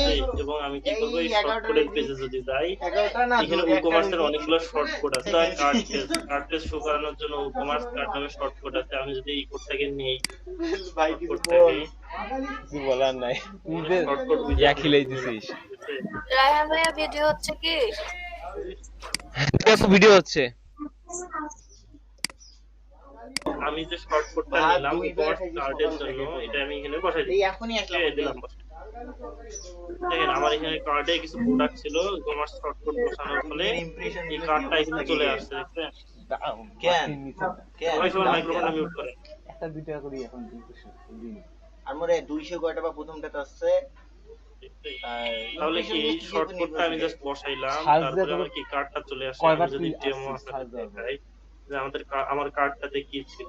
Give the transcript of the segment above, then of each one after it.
আছে এবং আমি কি করব এই শর্টকাটের পেজে যদি যাই এখানে ই-কমার্স এর অনেকগুলো শর্টকাট আছে কার্ড পেজ শো করানোর জন্য ই-কমার্স কার্ড নামে শর্টকাট আছে আমি যদি এই কোডটাকে নেই শর্টকাটটাকে কিছু বলার নাই ইয়া খিলাই দিছিস রায়হান ভাইয়া ভিডিও হচ্ছে কি কত ভিডিও হচ্ছে আমি যে শর্টকাটটা নিলাম ই-কমার্স কার্ডের জন্য এটা আমি এখানে বসাই দিই এখনই আসলাম দিলাম দেখেন আমার এখানে কার্ডে কিছু প্রোডাক্ট ছিল ই-কমার্স শর্টকাট বসানোর ফলে এই কার্ডটা এখানে চলে আসছে দেখছেন কেন সবাই সবার মাইক্রোফোনটা মিউট করেন একটা দুইটা করি এখন আর মরে 200 কয়টা বা প্রথমটাতে আসছে তাহলে কি এই শর্টকাটটা আমি জাস্ট বসাইলাম তারপরে আমার কি কার্ডটা চলে আসে আমি যদি ডেমো আকারে দেখাই যে আমার কার্ডটাতে কি ছিল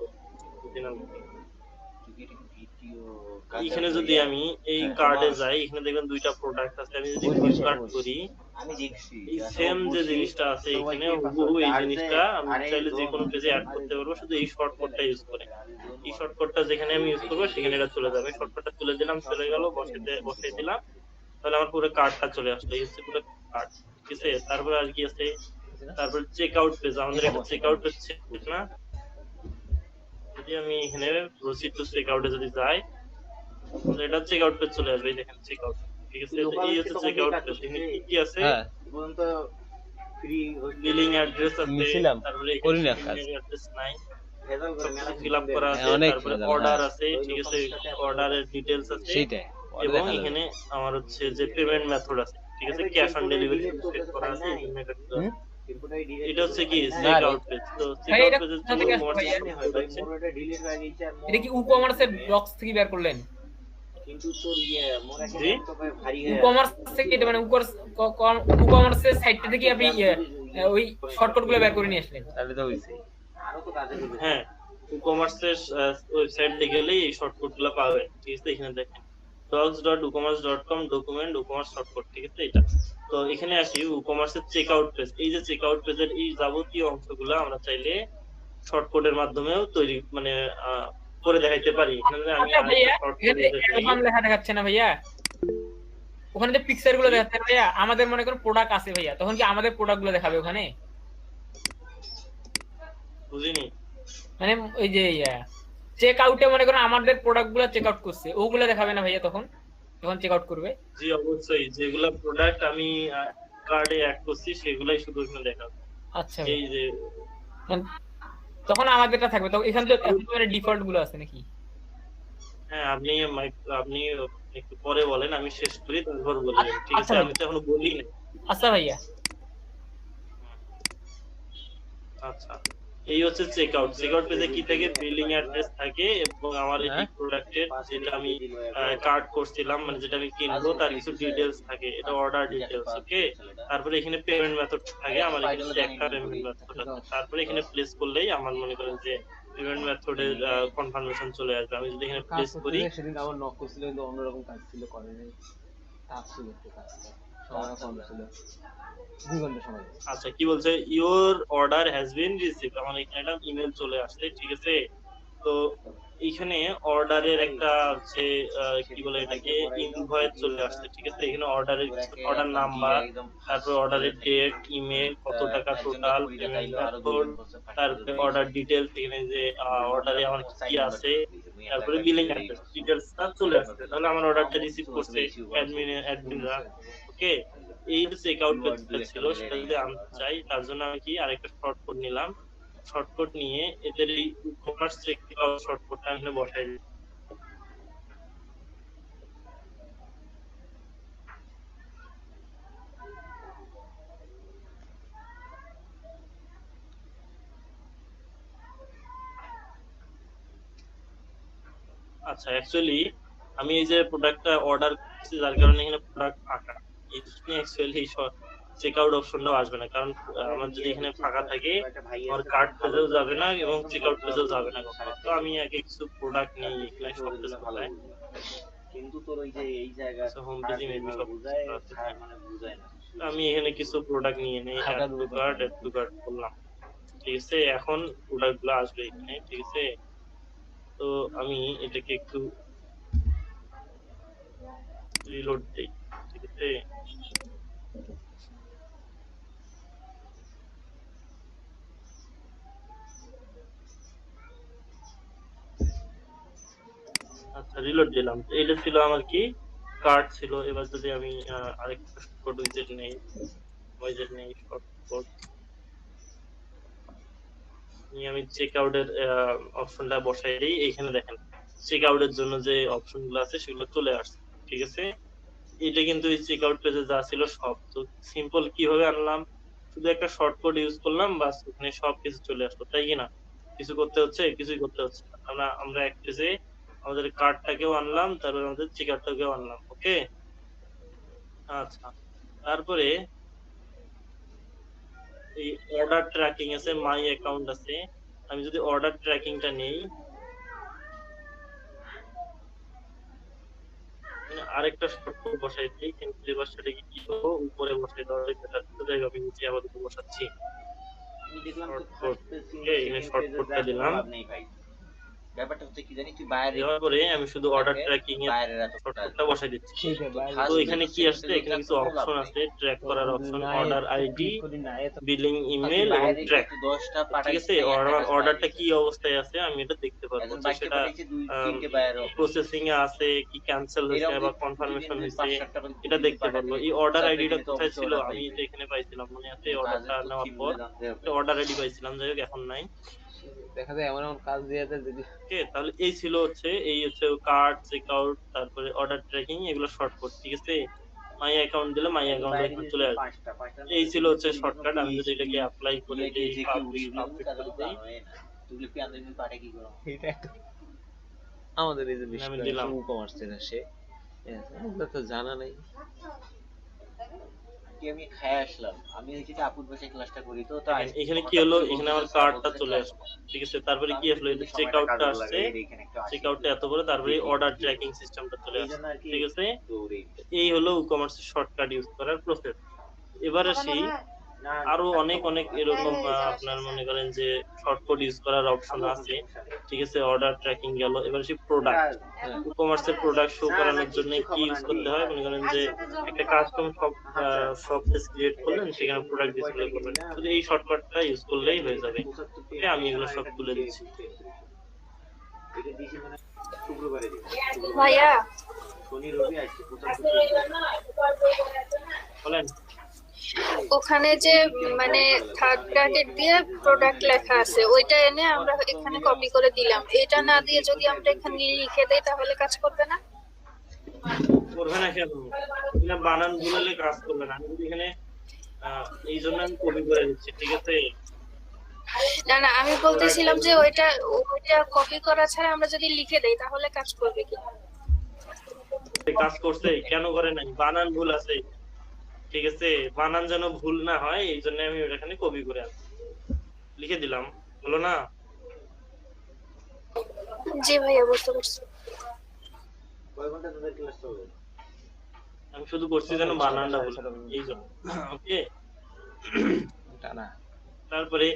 এখানে যদি আমি এই কার্ডে যাই এখানে দেখবেন দুইটা প্রোডাক্ট আছে আমি যদি ভিউ কার্ড করি আমি দেখছি এই সেম যে জিনিসটা আছে এখানে হুবহু এই জিনিসটা আমি চাইলে যে কোনো পেজে অ্যাড করতে পারবো শুধু এই শর্টকাটটা ইউজ করে এই শর্টকাটটা যেখানে আমি ইউজ করব সেখানে এটা চলে যাবে শর্টকাটটা তুলে দিলাম চলে গেল বসিয়ে দিলাম তাহলে আমার পুরো কার্ডটা চলে আসলো এই হচ্ছে পুরো কার্ড ঠিক আছে তারপরে আর কি আছে তারপর চেক আউট পেজ আমাদের একটা চেক আউট পেজ ছিল না যদি আমি এখানে প্রসিড টু চেক আউটে যদি যাই তাহলে এটা চেক আউট পেজ চলে আসবে দেখেন চেক আউট ঠিক আছে এই হচ্ছে চেক আউট পেজ এখানে কি আছে বলুন তো ফ্রি বিলিং অ্যাড্রেস আছে তারপরে করি না কাজ অ্যাড্রেস নাই ফিল আপ করা আছে তারপরে অর্ডার আছে ঠিক আছে অর্ডারের ডিটেইলস আছে সেটাই এবং এখানে আমার হচ্ছে যে পেমেন্ট মেথড আছে ঠিক আছে ক্যাশ অন ডেলিভারি সেট করা আছে এটা হচ্ছে কি চেক আউট পেজ তো চেক আউট পেজের জন্য এটা কি ই-কমার্স এর বক্স থেকে বের করলেন কিন্তু তোর মোরা কি তো ভারী ই-কমার্স থেকে এটা মানে ই-কমার্স এর সাইটটা থেকে আপনি ওই শর্টকাট গুলো বের করে নিয়ে আসলেন তাহলে তো হইছে আরো তো কাজে দিবে হ্যাঁ ই-কমার্স এর ওয়েবসাইটে গেলেই এই শর্টকাট গুলো পাবেন ঠিক আছে এখানে দেখেন docs.ecommerce.com ডকুমেন্ট ই-কমার্স শর্টকাট ঠিক আছে এটা তো এখানে আসি ই-কমার্স এর চেক আউট পেজ এই যে চেক আউট পেজের এই যাবতীয় অংশগুলো আমরা চাইলে শর্টকাটের মাধ্যমেও তৈরি মানে করে দেখাইতে পারি এখানে আমি এখানে লেখা দেখাচ্ছে না ভাইয়া ওখানে যে পিকচার গুলো দেখাচ্ছে ভাইয়া আমাদের মনে করুন প্রোডাক্ট আছে ভাইয়া তখন কি আমাদের প্রোডাক্ট গুলো দেখাবে ওখানে বুঝিনি মানে ওই যে চেক আউটে মনে করুন আমাদের প্রোডাক্ট গুলো চেক আউট করছে ওগুলো দেখাবে না ভাইয়া তখন যখন চেক আউট করবে জি অবশ্যই যেগুলো প্রোডাক্ট আমি কার্ডে অ্যাড করছি সেগুলাই শুধু এখানে দেখাবে আচ্ছা এই যে তখন আমাদেরটা থাকবে তো এখানে তো একেবারে ডিফল্ট গুলো আছে নাকি হ্যাঁ আপনি একটু পরে বলেন আমি শেষ করি তারপর বলবেন ঠিক আছে আমি তো এখনো বলি না আচ্ছা ভাইয়া আচ্ছা এই হচ্ছে চেক আউট পেজে কি থাকে বিলিং অ্যাড্রেস থাকে এবং আমার এই প্রোডাক্টের যেটা আমি কার্ড করছিলাম মানে যেটা আমি কিনবো তার কিছু ডিটেইলস থাকে এটা অর্ডার ডিটেইলস ওকে তারপরে এখানে পেমেন্ট মেথড থাকে আমার এখানে একটা পেমেন্ট মেথড আছে তারপরে এখানে প্লেস করলেই আমার মনে করেন যে পেমেন্ট মেথডের কনফার্মেশন চলে আসবে আমি যদি এখানে প্লেস করি সেদিন আমার নক করছিল কিন্তু অন্যরকম কাজ ছিল করে নাই টাফ ছিল একটু কাজটা সময় কম ছিল 2 ঘন্টা সময় আচ্ছা কি বলছে your order has been received আমার এখানে একটা ইমেল চলে আসছে ঠিক আছে তো এইখানে অর্ডারের একটা হচ্ছে কি বলে এটাকে ইনভয়েস চলে আসছে ঠিক আছে এখানে অর্ডার নাম্বার তারপর অর্ডারের ডেট ইমেল কত টাকা টোটাল পেমেন্ট মেথড তারপরে অর্ডার ডিটেইলস এখানে যে অর্ডারে আমার কি আছে তারপরে বিলিং অ্যাড্রেস ডিটেইলসটা চলে আসছে তাহলে আমার অর্ডারটা রিসিভ করছে অ্যাডমিনরা ওকে এই যে চেক আউট পেজটা ছিল সেটা যদি আনতে চাই তার জন্য আমি কি আরেকটা শর্টকাট নিলাম শর্টকাট নিয়ে এদের এই ই-কমার্স চেক আউট শর্টকাটটা এখানে বসাই দিই আচ্ছা অ্যাকচুয়ালি আমি এই যে প্রোডাক্টটা অর্ডার করছি যার কারণে এখানে প্রোডাক্ট ফাঁকা এই অ্যাকচুয়ালি চেক আউট অপশনটাও আসবে না কারণ আমার যদি এখানে ফাঁকা থাকে আমার কার্ড পেজেও যাবে না এবং চেক আউট পেজেও যাবে না তো আমি আগে কিছু প্রোডাক্ট নিয়ে এখানে সব পেজ খোলাই কিন্তু তোর ওই যে এই জায়গা হোম পেজে মেবি সব বুঝায় মানে বুঝায় না আমি এখানে কিছু প্রোডাক্ট নিয়ে নেই অ্যাড টু কার্ট করলাম ঠিক আছে এখন প্রোডাক্টগুলো আসবে এখানে ঠিক আছে তো আমি এটাকে একটু রিলোড দেই ঠিক আছে। আচ্ছা রিলোড দিলাম। এটা ছিল আমার কি কার্ড ছিল। এবার যদি আমি আরেকটা শর্টকাট উইজেট নেই, শর্টকাট নিয়ে আমি চেক আউটের অপশনটা বসাই দিই। এইখানে দেখেন চেক আউটের জন্য যে অপশনগুলো আছে সেগুলো চলে আসছে, ঠিক আছে। এটা কিন্তু এই চেক আউট পেজে যা ছিল সব। তো সিম্পল কিভাবে আনলাম, শুধু একটা শর্টকাট ইউজ করলাম, বাস ওখানে সব কিছু চলে আসলো, তাই কি না? কিছু করতে হচ্ছে? কিছুই করতে হচ্ছে না। আমরা এক পেজে আমাদের কার্ডটাকেও আনলাম, তারপরে আমাদের চেক আউটটাকেও আনলাম। ওকে, আচ্ছা। তারপরে এই অর্ডার ট্র্যাকিং আছে, মাই অ্যাকাউন্ট আছে। আমি যদি অর্ডার ট্র্যাকিংটা নেই, আরেকটা শর্টকাট বসাই দিই, কিন্তু এবার সেটা কি করবো, উপরে বসাই দেওয়া হয়, যাই হোক আমি নিচে আপাতত বসাচ্ছি। আমি দেখলাম তো শর্টকাট, ফার্স্ট পেজ ওকে, এখানে শর্টকাটটা দিলাম। লাভ নেই ভাই। ব্যাপারটা হচ্ছে কি জানি, তুই বাইরে দেওয়ার পরে আমি শুধু অর্ডার ট্র্যাকিং এর বাইরের এত শর্টকাটটা বসাই দিচ্ছি। ठीक है भाई তো এখানে কি আসছে, এখানে কিছু অপশন আছে, ট্র্যাক করার option, order ID, billing email এবং ট্র্যাক। 10টা ঠিক পাঠাইছিস, আছে, অর্ডারটা কি অবস্থায় আছে আমি এটা দেখতে পারবো, যে সেটা প্রসেসিং এ আছে কি, ক্যান্সেল হয়েছে বা কনফার্মেশন হয়েছে, এটা দেখতে পারবো। এই অর্ডার আইডিটা কোথায় ছিল, আমি এটা এখানে পাইছিলাম, মনে আছে অর্ডারটা নেওয়ার পর অর্ডার আইডি পাইছিলাম, যাই হোক এখন নাই। দেখা যায় এমন এমন কাজ দিয়ে দেয় যদি ওকে, তাহলে এই ছিল হচ্ছে কার্ড, চেক আউট, তারপরে অর্ডার ট্র্যাকিং, এগুলো শর্টকাট। ঠিক আছে, মাই অ্যাকাউন্ট দিলে মাই অ্যাকাউন্টে এখন চলে আসবে। এই ছিল হচ্ছে শর্টকাট। আমি যদি এটাকে অ্যাপ্লাই করে দিই, পাবলিশ আপডেট করে দিই, এটা একটা আমাদের এই যে আমি বিষয় দিলাম। কমার্সের আসে এগুলো তো জানা নাই। আমি খায় আসলাম, আমি হচ্ছে কি আপুর বসে ক্লাসটা করি, তো এখানে কি হলো, এখানে আমার কার্ডটা চলে আসলো। ঠিক আছে, তারপরে কি আসলো, এটা চেক আউটটা আসছে, চেক আউটটা এত বড়, তারপরে অর্ডার ট্র্যাকিং সিস্টেমটা চলে আসছে। ঠিক আছে, এই হলো ই-কমার্সের শর্টকাট ইউজ করার প্রসেস। এবার আসি আরো অনেক অনেক এরকম আপনার মনে করেন যে শর্টকাট ইউজ করার অপশন আছে। ঠিক আছে, অর্ডার ট্র্যাকিং গেল। এবার আসি প্রোডাক্ট। ই-কমার্সের প্রোডাক্ট শো করানোর জন্য কি ইউজ করতে হয়, মনে করেন যে একটা কাস্টম শপ পেজ ক্রিয়েট করলেন, সেখানে প্রোডাক্ট ডিসপ্লে করবেন, শুধু এই শর্টকাটটা ইউজ করলেই হয়ে যাবে। ওকে, আমি এগুলো সব তুলে দিচ্ছি। ভাইয়া বলেন। ওখানে যে মানে থার্ড ব্র্যাকেট দিয়ে প্রোডাক্ট লেখা আছে, ওইটা এনে আমরা এখানে কপি করে দিলাম। এটা না দিয়ে যদি আমরা এখানে লিখে দেই তাহলে কাজ করবে না? করবে না কেন? এখানে বানান ভুলালে কাজ করবে না। আমি যদি এখানে এই জন্য আমি কপি করে দিচ্ছি। ঠিক আছে, না না, আমি বলতেছিলাম যে ওইটা কপি করা ছাড়া আমরা যদি লিখে দেই তাহলে কাজ করবে কি? কাজ করছে, কেন করে নাই? বানান ভুল আছে। ঠিক আছে, বানান যেন ভুল না হয় এই জন্য আমি এখানে কপি করে আনছি, লিখে দিলাম, হলো না? জি ভাইয়া, বুঝতে পারছি। আমি শুধু করছি যেন বানানটা ভুল এই জন্য। ওকে, টানা তারপরে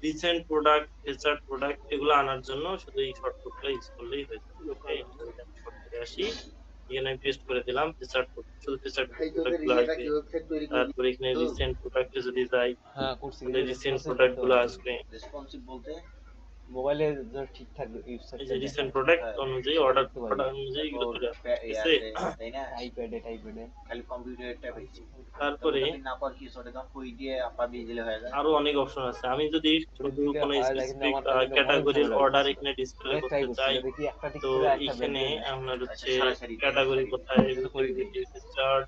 রিসেন্ট প্রোডাক্ট, ফিচার্ড প্রোডাক্ট, এগুলো আনার জন্য শুধু এই শর্টকাটটা ইউজ করলেই হয়ে যাবে। ওকে, শর্টকাটে আসি, এখানে পেস্ট করে দিলাম ফিচার্ড, শুধু ফিচার্ড প্রোডাক্টগুলো আসবে। তারপরে এখানে রিসেন্ট প্রোডাক্টে যদি যাই, হ্যাঁ করছি, রিসেন্ট প্রোডাক্টগুলো আসবে। রেসপন্সিভ বলতে মোবাইলে ঠিকঠাক ইউজ এই যে রিসেন্ট প্রোডাক্ট অনুযায়ী অর্ডার অনুযায়ী এগুলো চলে আসবে। ঠিক আছে, তাই না? আইপ্যাডে খালি কম্পিউটারটা পেয়েছি। তারপরে না পার কি সরে দাম কই দিয়ে আপা দিয়ে দিলে হয়ে যায়। আরো অনেক অপশন আছে। আমি যদি শুধু কোনো স্পেসিফিক ক্যাটাগরির অর্ডার এখানে ডিসপ্লে করতে চাই, তো এখানে আপনার হচ্ছে ক্যাটাগরি কোথায়, চার্ট,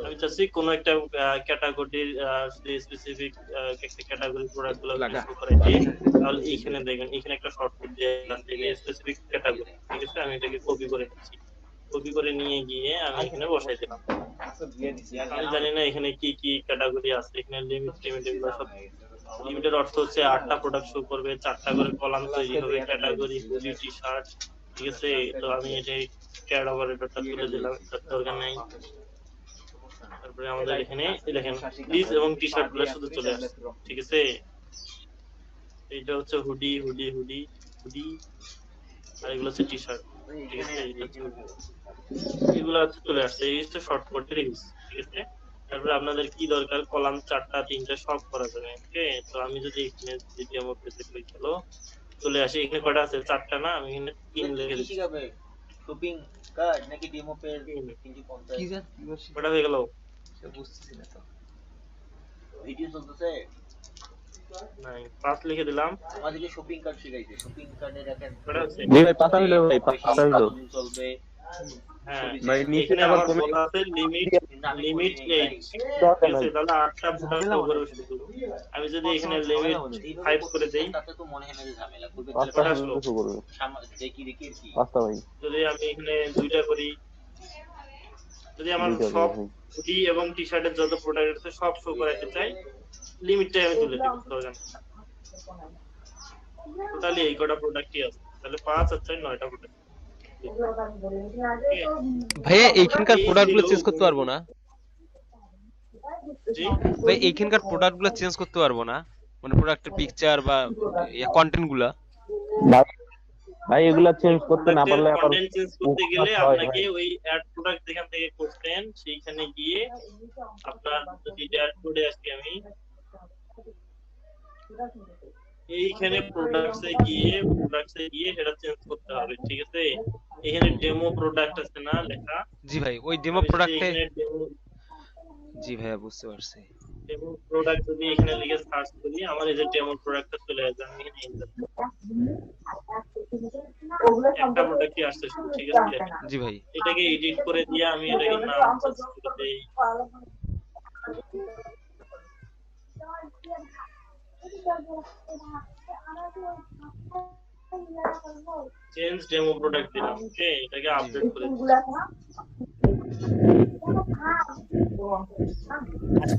আমি চাচ্ছি কোন একটা ক্যাটাগরির স্পেসিফিক একটা ক্যাটাগরি প্রোডাক্ট গুলো শো করে দিই, তাহলে এখানে দেখেন এখানে একটা শর্টকাট দিয়ে আছে স্পেসিফিক ক্যাটাগরি। ঠিক আছে, আমি এটাকে কপি করে নিচ্ছি, কপি করে নিয়ে গিয়ে আমি এখানে বসাই দিলাম। আমি জানি না এখানে কি কি ক্যাটাগরি আছে, এখানে লিমিট এগুলো সব। লিমিটের অর্থ হচ্ছে 8টা প্রোডাক্ট শো করবে, 4টা করে কলাম তৈরি হবে, ক্যাটাগরি হুডি, টি শার্ট। ঠিক আছে, তো আমি এটাই ক্যাড অপারেটরটা তুলে দিলাম, দরকার নাই। তারপরে আমাদের এখানে দেখেন প্লিজ এবং টি শার্ট গুলো শুধু চলে আসছে। ঠিক আছে, এইটা হচ্ছে হুডি, আর এগুলো হচ্ছে টি শার্ট। ঠিক আছে, এইগুলো হচ্ছে চলে আসছে, এই হচ্ছে শর্টকাটের ইউজ, ঠিক আছে। তারপরে আপনাদের কি দরকার, কলাম 4টা 3টা সব করা যাবে, ওকে। তো আমি যদি এখানে ডেমো পেজে ক্লিক করলো চলে আসি, এখানে কয়টা আছে 4টা না, আমি এখানে 3 লিখে দিচ্ছি। শিখাবে শপিং কার্ড নাকি ডেমো পেজ হুম। 350 কি জানি কি বলছিস? কয়টা হয়ে গেল? সে বুঝতেছি না তো। ভিডিও চলতেছে। নাই 5 লিখে দিলাম। আমাদেরকে শপিং কার্ড শিখাইছে, শপিং কার্ডের একটা কয়টা আছে? জি ভাই পাতা হইলো, ভাই পাতা হইলো। চলবে। হ্যাঁ ভাই নিচে এখানে আবার আবার কমে বলা আছে লিমিট লিমিট 8, ঠিক আছে। তাহলে 8টা প্রোডাক্ট কভার শুরু। আমি যদি এখানে লিমিট 5 করে দেই, তাতে তো মনে হয় না যে ঝামেলা করবে। পাঁচটা কটা শুরু আসলো? করবে, দেখি দেখি আর কি। পাঁচটা ভাই, যদি আমি এখানে 2টা করি, যদি আমার দুইটা সব ভাই। হুডি এবং টি শার্টের যত প্রোডাক্ট আছে সব শো করাতে চাই, লিমিটটাই আমি তুলে দেব। টোটালি এই কটা প্রোডাক্টই আছে, তাহলে 5 আর 4 9টা প্রোডাক্ট। ভাইয়া এইখানকার প্রোডাক্ট গুলো চেঞ্জ করতে পারবো না? জি ভাই এইখানকার প্রোডাক্ট গুলো চেঞ্জ করতে পারবো না, মানে প্রোডাক্টের পিকচার বা কন্টেন্ট গুলা? ভাই ভাই এগুলা চেঞ্জ করতে না পারলে আবার কন্টেন্ট চেঞ্জ করতে গেলে হয় আপনাকে ভাই। ওই অ্যাড প্রোডাক্ট যেখান থেকে করতেন সেইখানে গিয়ে আপনার যদি ড্যাশবোর্ডে আসি আমি, এইখানে প্রোডাক্টসে গিয়ে সেটা চেঞ্জ করতে হবে, ঠিক আছে। এখানে ডেমো প্রোডাক্ট আছে না লেখা, জি ভাই ওই ডেমো আমি যদি প্রোডাক্টে, এখানে জি ভাইয়া বুঝতে পারছি। ডেমো প্রোডাক্ট যদি এখানে লিখে সার্চ করি, আমার এই যে ডেমো প্রোডাক্টটা চলে আসবে, আমি এখানে enter করব। একটা প্রোডাক্টই আসছে শুধু, ঠিক আছে। জি ভাই এটাকে এডিট করে দিয়ে আমি এটাকে নাম চেঞ্জ করে দেই, চেঞ্জ ডেমো প্রোডাক্ট দিলাম, ওকে। এটাকে আপডেট করে দিই।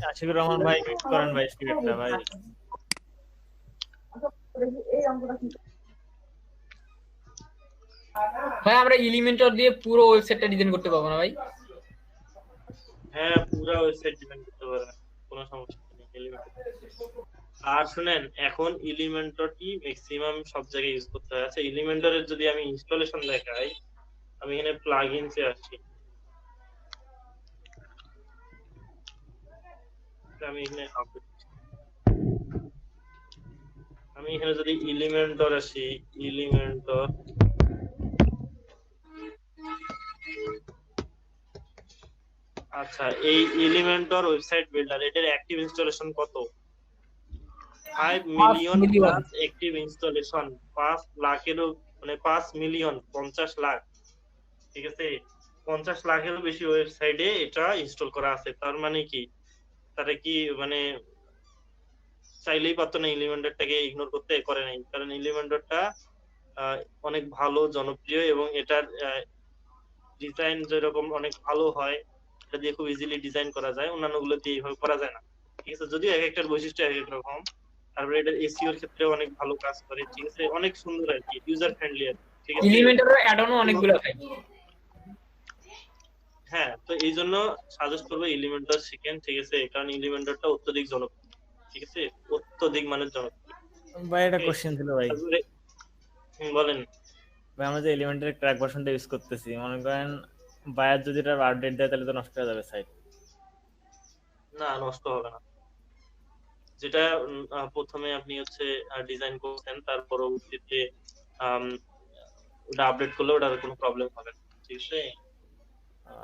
আশিকুর রহমান ভাই মিট করেন ভাই স্পিরিটটা ভাই। ভাই আমরা এলিমেন্টর দিয়ে পুরো ওয়েবসাইটটা ডিজাইন করতে পারবো না ভাই? হ্যাঁ পুরো ওয়েবসাইট ডিজাইন করতে পারবেন, কোনো সমস্যা নেই এলিমেন্টর। আর শুনেন, এখন এলিমেন্টরটি ম্যাক্সিমাম সব জায়গায় ইউজ করতে হয়। আচ্ছা এলিমেন্টরের যদি আমি ইনস্টলেশন দেখাই, আমি এখানে প্লাগইনসে আসি, আমি এখানে যদি এলিমেন্টর আসি, এলিমেন্টর আচ্ছা এই এলিমেন্টর ওয়েবসাইট বিল্ডার, এটার অ্যাক্টিভ ইনস্টলেশন কত? 5 মিলিয়ন প্লাস অ্যাক্টিভ ইনস্টলেশন, 5 লাখেরও মানে 5 মিলিয়ন 50 লাখ, ঠিক আছে। 50 লাখেরও বেশি ওয়েবসাইটে এটা ইনস্টল করা আছে। তার মানে কি তারা কি মানে চাইলেই পারতো না এলিমেন্টরটাকে ইগনোর করতে? করে নাই, কারণ এলিমেন্টরটা অনেক ভালো জনপ্রিয় এবং এটার ডিজাইন যেরকম অনেক ভালো হয়, এটা দিয়ে খুব ইজিলি ডিজাইন করা যায়, অন্যান্য গুলো দিয়ে এইভাবে করা যায় না, ঠিক আছে। যদিও এক একটার বৈশিষ্ট্য এক এক রকম। তারপরে এটা এসইও এর ক্ষেত্রে অনেক ভালো কাজ করে, ঠিক আছে, অনেক সুন্দর আর কি, ইউজার ফ্রেন্ডলি আর কি, ঠিক আছে। এলিমেন্টরের অ্যাড-অনও অনেকগুলো থাকে। হ্যাঁ তো এই জন্য সাজেস্ট করবো এলিমেন্টর শিখেন, ঠিক আছে, কারণ এলিমেন্টরটা অত্যধিক জনপ্রিয়, ঠিক আছে, অত্যধিক মানের জনপ্রিয়। ভাই একটা কোশ্চেন ছিল ভাই। তারপরে বলেন। ভাই আমরা যে এলিমেন্টারি ট্র্যাক ভার্সনটা ইউজ করতেছি, মনে করেন বায়ার যদি এটা আপডেট দেয় তাহলে তো নষ্ট হয়ে যাবে সাইট। না নষ্ট হবে না, যেটা প্রথমে আপনি হচ্ছে ডিজাইন করছেন, তার পরবর্তীতে ওটা আপডেট করলে ওটার কোনো প্রবলেম হবে না, ঠিক আছে।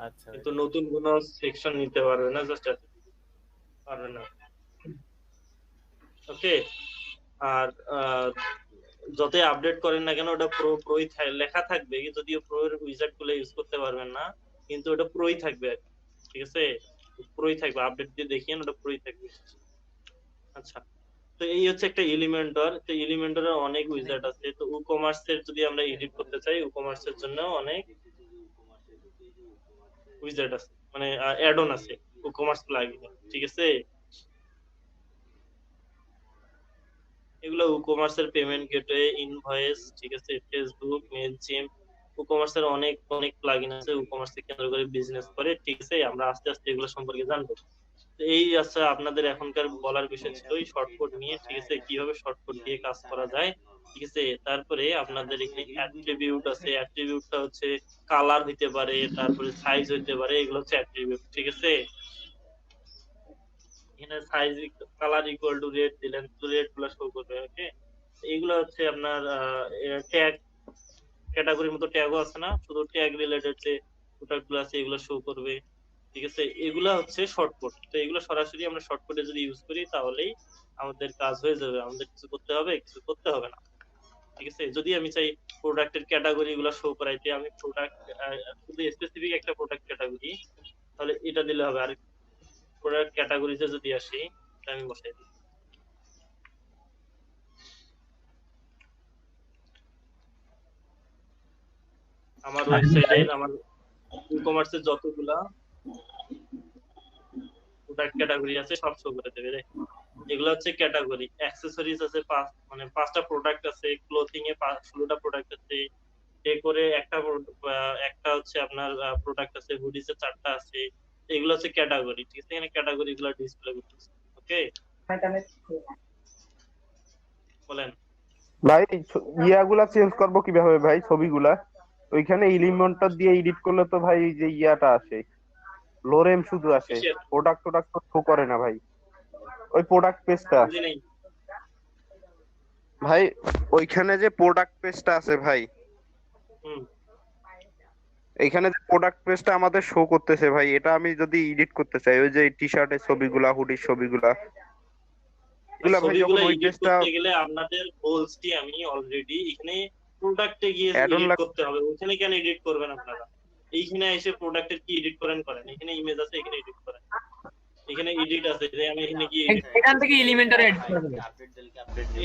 আচ্ছা কিন্তু নতুন কোনো সেকশন নিতে পারবে না, জাস্ট পারবে না, ওকে। আর যতই আপডেট করেন না কেন ওটা প্রোই লেখা থাকবে, যদিও প্রো এর উইজার্ড গুলো ইউজ করতে পারবেন না, কিন্তু ওটা প্রোই থাকবে, ঠিক আছে, প্রোই থাকবে, আপডেট দিয়ে দেখিয়েন ওটা প্রোই থাকবে। আচ্ছা তো এই হচ্ছে একটা এলিমেন্টর। তো এলিমেন্টরের অনেক উইজার্ড আছে। তো ই-কমার্স এর যদি আমরা এডিট করতে চাই, ই-কমার্স এর জন্য অনেক উইজার্ড আছে, মানে অ্যাড অন আছে ই-কমার্স প্লাগইন, ঠিক আছে। এগুলো ই-কমার্স এর পেমেন্ট গেটওয়ে, ইনভয়েস, ঠিক আছে, ফেসবুক, মেইলচিম্প, ই-কমার্স এর অনেক অনেক প্লাগইন আছে ই-কমার্স কে কেন্দ্র করে বিজনেস করে, ঠিক আছে। আমরা আস্তে আস্তে এগুলো সম্পর্কে জানবো। এই আচ্ছা আপনাদের এখনকার বলার বিষয় ছিল এই শর্টকাট নিয়ে, ঠিক আছে, কিভাবে শর্টকাট দিয়ে কাজ করা যায় ঠিক আছে। তারপরে আপনাদের এখানে অ্যাট্রিবিউট আছে, অ্যাট্রিবিউটটা হচ্ছে কালার হইতে পারে, তারপরে সাইজ হইতে পারে, এগুলো হচ্ছে অ্যাট্রিবিউট, ঠিক আছে। এখানে size colour equal to red দিলেন, তো রেড গুলো শো করবে, ওকে। এইগুলো হচ্ছে আপনার ট্যাগ ক্যাটাগরির মতো ট্যাগও আছে না, শুধু ট্যাগ রিলেটেড যে প্রোডাক্ট গুলো আছে এগুলো শো করবে, ঠিক আছে। এগুলা হচ্ছে শর্টকাট, তো এগুলো সরাসরি আমরা শর্টকাটে যদি ইউজ করি তাহলেই আমাদের কাজ হয়ে যাবে, আমাদের কিছু করতে হবে, কিছু করতে হবে না, ঠিক আছে। যদি আমি চাই প্রোডাক্টের ক্যাটাগরি গুলো শো করাইতে, আমি প্রোডাক্ট শুধু স্পেসিফিক একটা প্রোডাক্ট ক্যাটাগরি, তাহলে এটা দিলে হবে। আর প্রোডাক্ট ক্যাটাগরিতে যদি আসি, এটা আমি বসাই দিই। আমার ওয়েবসাইটের আমার ই কমার্সের যতগুলা প্রোডাক্ট ক্যাটাগরি আছে সব শো করে দেবে রে। এগুলো হচ্ছে ক্যাটাগরি। অ্যাকসেসরিজ আছে মানে 5টা প্রোডাক্ট আছে, ক্লোথিং এ 16টা প্রোডাক্ট আছে, ডেকোরে একটা হচ্ছে আপনার প্রোডাক্ট আছে, হুডিস এ 4টা আছে। এগুলো হচ্ছে ক্যাটাগরি, ঠিক আছে। এখানে ক্যাটাগরি গুলো ডিসপ্লে করতেছে, ওকে। বলেন ভাই ইয়াগুলা চেঞ্জ করবো কিভাবে ভাই? ছবিগুলা ওইখানে এলিমেন্টটা দিয়ে এডিট করলে তো ভাই যে ইয়াটা আসে, লোরেম শুধু আসে, প্রোডাক্ট তো শো করে না ভাই। ওই প্রোডাক্ট পেজটা বুঝি নাই। ভাই, ওইখানে যে প্রোডাক্ট পেজটা আছে ভাই, এইখানে যে প্রোডাক্ট পেজটা আমাদের শো করতেছে ভাই, এটা আমি যদি এডিট করতে চাই, ওই যে টি শার্টের ছবিগুলা, হুডির ছবিগুলা, এগুলা ভাই যখন ওই এডিট পেজটা করতে গেলে আপনাদের বলছি আমি অলরেডি, এখানে প্রোডাক্টে গিয়ে এডিট করতে হবে। ওখানে কেন এডিট করবেন আপনারা? এইখানে এসে প্রোডাক্টের কি এডিট করেন, এখানে ইমেজ আছে, এখানে এডিট করেন, এখানে এডিট আছে, যে আমি এখানে কি এখান থেকে এলিমেন্টরে এডিট করব।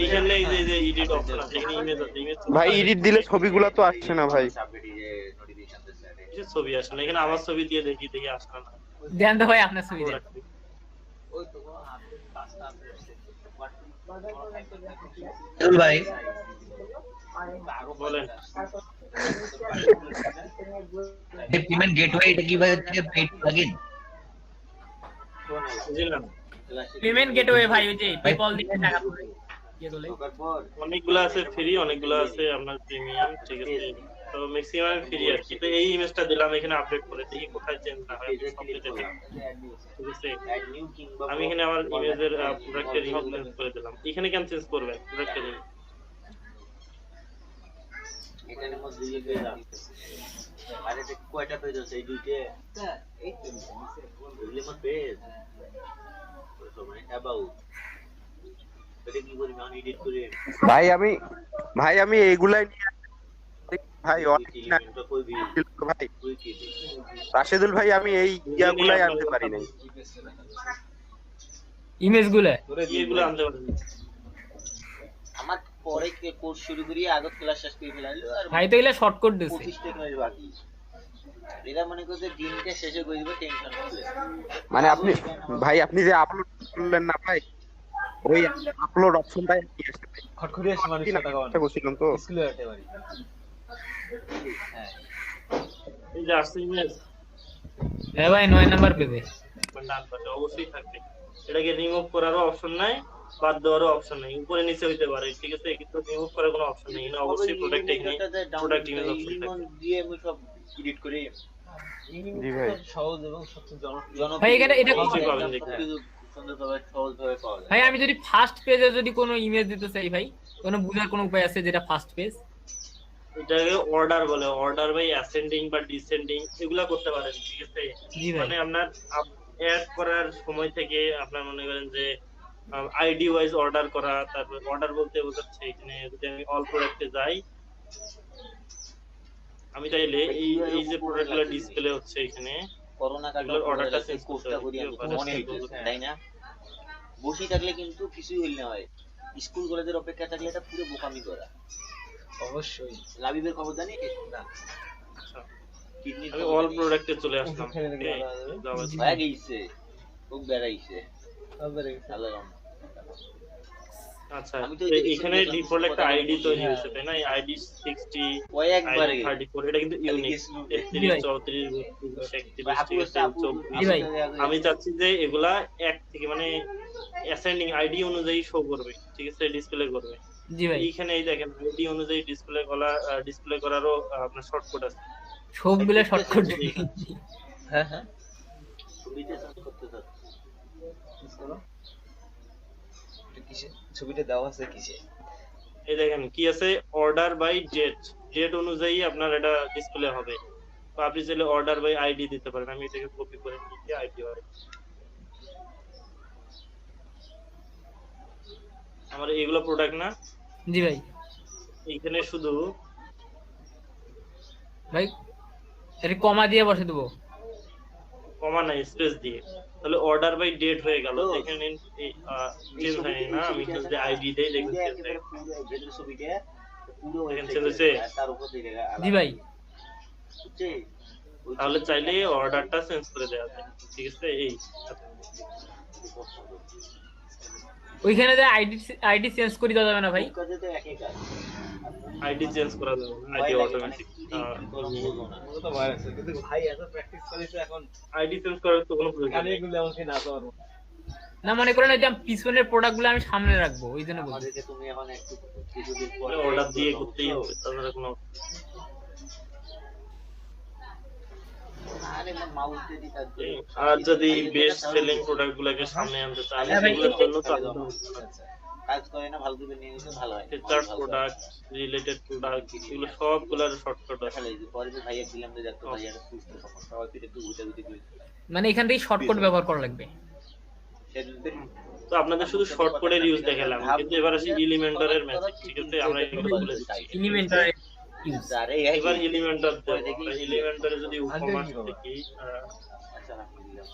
এইখানে এই যে এডিট অপশন আছে, এখানে ইমেজ আছে, ইমেজ ভাই এডিট দিলে ছবিগুলা তো আসছে না ভাই। ছবি আসে না, এখানে আমার ছবি দিয়ে দেখি আসে না। দেন তো ভাই আপনার ছবি দেন। ভাই বলেন পেমেন্ট গেটওয়ে এটা কিভাবে থেকে পেড প্লাগইন? বুঝলেন? পেমেন্ট গেটওয়ে ভাই, ওই যে পেপল দিয়ে টাকা পড়ে ইয়ে তোলে। অনেকগুলো আছে ফ্রি, অনেকগুলো আছে আপনার প্রিমিয়াম, ঠিক আছে। তো ম্যাক্সিমাম ফ্রি আর কি। তো এই ইমেজটা দিলাম, এখানে আপডেট করে দেখি কোথায় চেঞ্জ না হয়, কমপ্লিটে ঠিক আছে। আমি এখানে আমার ইমেজের প্রোডাক্টের ইমেজ চেঞ্জ করে দিলাম। এখানে কেন চেঞ্জ করবেন প্রোডাক্টের ইমেজ? এখানে মধ্যে দিয়ে গেলাম আরে দেখ কয়টা পেজ আছে এই দুইটা, এই তো এগুলো মত পেজ তো মানে অ্যাবাউট এটা কি করি আমি এডিট করে ভাই আমি এইগুলাই নিয়ে ভাই ভাই রাশেদুল ভাই, আমি এই ইয়াগুলাই আনতে পারি নাই, ইমেজগুলো এগুলো আনতে পারি। আমার পরে কোর্স শুরু করি, আগত ক্লাস শেষ করে ফেলাইলো আর ভাই তো এগুলা শর্টকাট দিছে। 25 ক্লাস বাকি। এরা মনে করছে দিনটা শেষে করে দিব, টেনশন করবে। মানে আপনি যে আপলোড করলেন না ভাই, ওই আপলোড অপশনটাই নিয়ে আসতে ভাই। খটখটি আসে মানুষ টাকা চেষ্টা করছিলাম তো স্কুলে যেতে পারি। হ্যাঁ এই যে আসছে ইমেজ, হ্যাঁ ভাই 9 নাম্বার পেজে ডান পাশে অবশ্যই থাকবে। এটাকে রিমুভ করারও অপশন নাই, বাদ দেওয়ারও অপশন নাই, উপরে নিচে হইতে পারে, ঠিক আছে। কিন্তু রিমুভ করার কোনো অপশন নেই, না অবশ্যই প্রোডাক্ট এখানে প্রোডাক্ট ইমেজ অপশন থাকবে। দিয়ে আমি সব এডিট করি। জি ভাই। সহজ এবং সবচেয়ে জনপ্রিয় ভাই এটা অবশ্যই পাবেন দেখতে। সুন্দরভাবে সহজভাবে পাওয়া যায়। ভাই আমি যদি ফার্স্ট পেজে যদি কোনো ইমেজ দিতে চাই ভাই, কোনো বুঝার কোনো উপায় আছে যেটা ফার্স্ট পেজ? এটাকে অর্ডার বলে, অর্ডার বাই অ্যাসেন্ডিং বা ডিসেন্ডিং এগুলা করতে পারেন, ঠিক আছে। জি ভাই। মানে আপনার অ্যাড করার সময় থেকে আপনার মনে করেন যে আইডি ওয়াইজ অর্ডার করা, তারপর অর্ডার বলতে বোঝাচ্ছে এখানে যদি আমি অল প্রোডাক্টে যাই, আমি চাইলে এই যে প্রোডাক্টগুলো ডিসপ্লে হচ্ছে এখানে করোনা কাটার অর্ডারটা চেঞ্জ করতে করি আমি মনে হইছে তাই না? বসি থাকলে কিন্তু কিছুই হইল না হয়। স্কুল কলেজের অপেক্ষা থাকলে এটা পুরো বোকামি করা। অবশ্যই লাবিবের খবর জানিস না? কিডনি আমি অল প্রোডাক্টে চলে আসলাম, ভাই গেছে খুব বেড়াইছে আল্লাহ। আচ্ছা এখানে ডিফল্ট একটা আইডি তৈরি হয়েছে তাই না? আইডি 60 ওই একবারে 34 এটা কিন্তু ইউনিক 33 34 36 আমি চাচ্ছি যে এগুলা এক থেকে মানে অ্যাসেন্ডিং আইডি অনুযায়ী শো করবে, ঠিক আছে, ডিসপ্লে করবে। জি ভাই এইখানে এই দেখেন আইডি অনুযায়ী ডিসপ্লে করারও আপনার শর্টকাট আছে। সবগুলা শর্টকাট হ্যাঁ হ্যাঁ ছবিটা চেঞ্জ করতে চাচ্ছি কিসে ছবিটা দেওয়া আছে কিসে? এই দেখেন কি আছে, অর্ডার বাই ডেট অনুযায়ী আপনার এটা ডিসপ্লে হবে। তো আপনি চাইলে অর্ডার বাই আইডি দিতে পারেন। আমি এটাকে কপি করে নিয়ে আইডি হয় আমার এগুলো প্রোডাক্ট না। জি ভাই এইখানে শুধু ভাই এটা কমা দিয়ে বসে দেবো। কমা নাই স্পেস দিয়ে, তাহলে অর্ডার বাই ডেট হয়ে গেল। এখানে চেঞ্জ হয়নি না, আমি যদি আইডি দেই দেখুন চেঞ্জ হয়ে গেল। যেটা ছবিটা পুরো এখানে চেঞ্জ হয়েছে। তার উপর দিয়ে জি ভাই বুঝছে তাহলে চাইলে অর্ডারটা চেঞ্জ করে দেওয়া যায়। ঠিক আছে, এই ওইখানে যে আইডি চেঞ্জ করে দেওয়া যাবে না ভাই? কাজে তো একই কাজ আইডি চেঞ্জ করা যাবে না, আইডি অটোমেটিক। ও তো ভাই আছে কিন্তু ভাই এত প্র্যাকটিস করেছে এখন আইডি চেঞ্জ করার তো কোনো প্রয়োজন কানে নেই। গুলো আমাকে না পারবো না মনে করেন এই যে আমি পিছনের প্রোডাক্টগুলো আমি সামনে রাখবো, ওই জন্য বলছি। আমাদেরকে তুমি এখন একটু কিছুদিন পরে অর্ডার দিয়ে করতেই হবে, তাছাড়া কোনো আরে না মাউস দিয়ে দিতে আর যদি বেস্ট সেলিং প্রোডাক্ট গুলোকে সামনে আনতে চান সেগুলোর জন্য তো কাজ করে না ভালো করে নিয়ে নিতে ভালো হয় ফিচার প্রোডাক্ট, রিলেটেড প্রোডাক্ট, এগুলো সবগুলোর শর্টকাট আছে। খালি পরে যে ভাইয়া দিলাম যে দেখতো ভাইয়া বুঝতে সমস্যা হয় ফিরে একটু উঠে উঠে দিই মানে এখান থেকে শর্টকাট ব্যবহার করা লাগবে। তো আপনাদের শুধু শর্টকাটের ইউজ দেখালাম, কিন্তু এবার আসি এলিমেন্টরের ম্যাজিক। ঠিক আছে, আমরা এগুলো বলে দিচ্ছি। এলিমেন্টার ইউজ আরে এবার এলিমেন্টর এলিমেন্টরে যদি উপমা দেখি, আচ্ছা রাখি দিলাম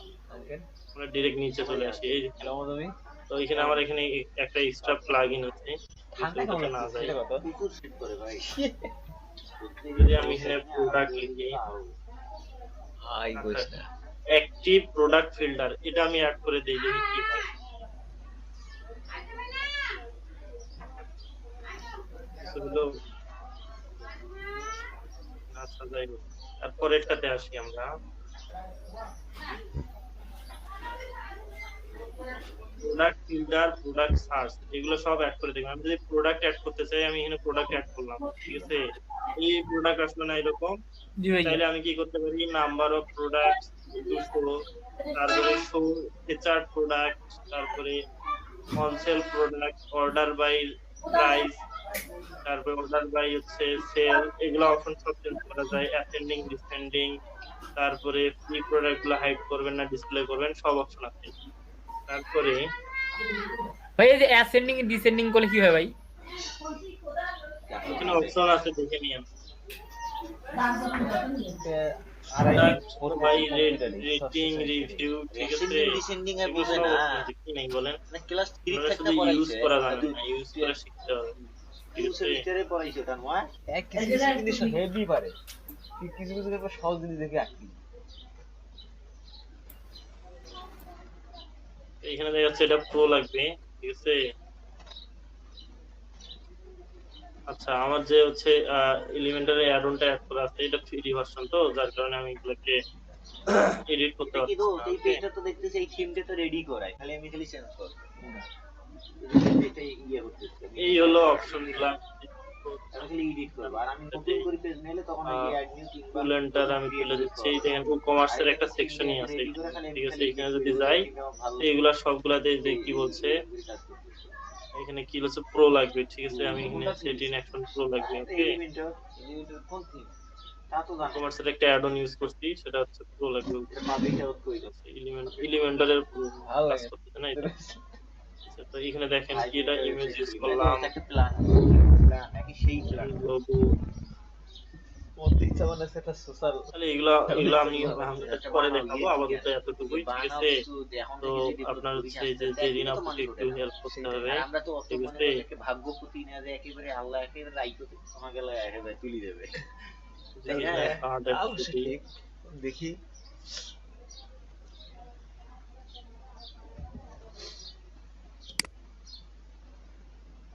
আমরা ডাইরেক্ট নিচে চলে আসি। এই যে কেমন তুমি তো এখানে আমার এখানে একটা এক্সট্রা প্লাগইন আছে, ঠান্ডা না যায়। এটা কত কুকুর সেট করে ভাই যদি আমি এখানে প্রোডাক্ট লিখি, হাই গোছ না অ্যাক্টিভ প্রোডাক্ট ফিল্টার, এটা আমি অ্যাড করে দেই দেখি কি হয়। সেগুলো আচ্ছা যাই হোক, তারপরেরটাতে আসি আমরা। প্রোডাক্ট ফিল্টার, প্রোডাক্ট সার্চ, এগুলো সব অ্যাড করে দেখবেন। আমি যদি প্রোডাক্ট অ্যাড করতে চাই, আমি এখানে প্রোডাক্ট অ্যাড করলাম। ঠিক আছে, এই প্রোডাক্ট আসলে না এরকম। জি ভাই তাহলে আমি কি করতে পারি, নাম্বার অফ প্রোডাক্ট শো, তারপরে শো ফিচার প্রোডাক্ট, তারপরে on sale product, order by price, তারপরে অর্ডার বাই হচ্ছে সেল, এগুলো অপশন সব চেঞ্জ করা যায়। অ্যাসেন্ডিং ডিসেন্ডিং, তারপরে ফ্রি প্রোডাক্ট গুলো হাইড করবেন না ডিসপ্লে করবেন, সব অপশন আছে। তারপরে ভাই এই যে অ্যাসেন্ডিং ডিসেন্ডিং করলে কি হয় ভাই? এখানে অপশন আছে, দেখে নিন। রেটিং রিভিউ, ঠিক আছে, ডিসেন্ডিং এর বোঝে না কি নাই বলেন, না ক্লাস 3 আমরা থেকে শুধু ইউজ পড়াইছে করা জানি না, ইউজ করে শিখতে হবে। ঠিক আছে, সেমিস্টারে পড়াইছে ওটা নয় এক কিছু কিছু জিনিস হেভি পারে কিছু কিছু ব্যাপার সহজ জিনিস দেখে আঁকি এখানে দেখা যাচ্ছে এটা প্রো লাগবে। ঠিক আছে, আচ্ছা আমার যে হচ্ছে এলিমেন্টারি অ্যাড-অনটা অ্যাড করা আছে, এটা ফ্রি ভার্সন, তো যার কারণে আমি এগুলোকে এডিট করতে পারছি কিন্তু না। এই পেজটা তো দেখতেছি এই থিমটা তো রেডি করাই খালি আমি খালি চেঞ্জ করব এটা ইয়ে করতেছে এই হলো অপশনগুলো। আমি খালি এডিট করব আর আমি নতুন করে পেজ নিলে তখন এই অ্যাড নিউ কিংবা কুলেন্টার আমি তুলে দিচ্ছি। এই দেখেন কমার্সের একটা সেকশনই আছে, ঠিক আছে, এখানে যদি যাই এইগুলা সবগুলাতে যে কি বলছে, এখানে কি বলছে প্রো লাগবে। ঠিক আছে, আমি এখানে সেটিং অ্যাকশন প্রো লাগবে। ওকে, এলিমেন্টর কোন থিম তা তো জানো কমার্সের একটা অ্যাড অন ইউজ করছি, সেটা হচ্ছে প্রো লাগবে। পাবলিকটা আউট করে দাও এলিমেন্টারের ভালো কাজ লাগে করতেছে না এটা। আচ্ছা, তো এখানে দেখেন কি এটা ইমেজ ইউজ করলাম, একটা প্ল্যান নাকি সেই প্ল্যান লোগো, মধ্যে ইচ্ছা মানে সেটা সোশ্যাল তাহলে এগুলা আমি পরে দেখাবো। আপাতত এতটুকুই। ঠিক আছে, তো আপনার হচ্ছে যে যেদিন আপনাকে একটু হেল্প করতে হবে। আমরা তো অত ঠিক মনে আছে, করে ভাগ্যপতি না যে একেবারে আল্লাহ একেবারে রাইতো তোমার গেলে একেবারে তুলি দেবে দেখি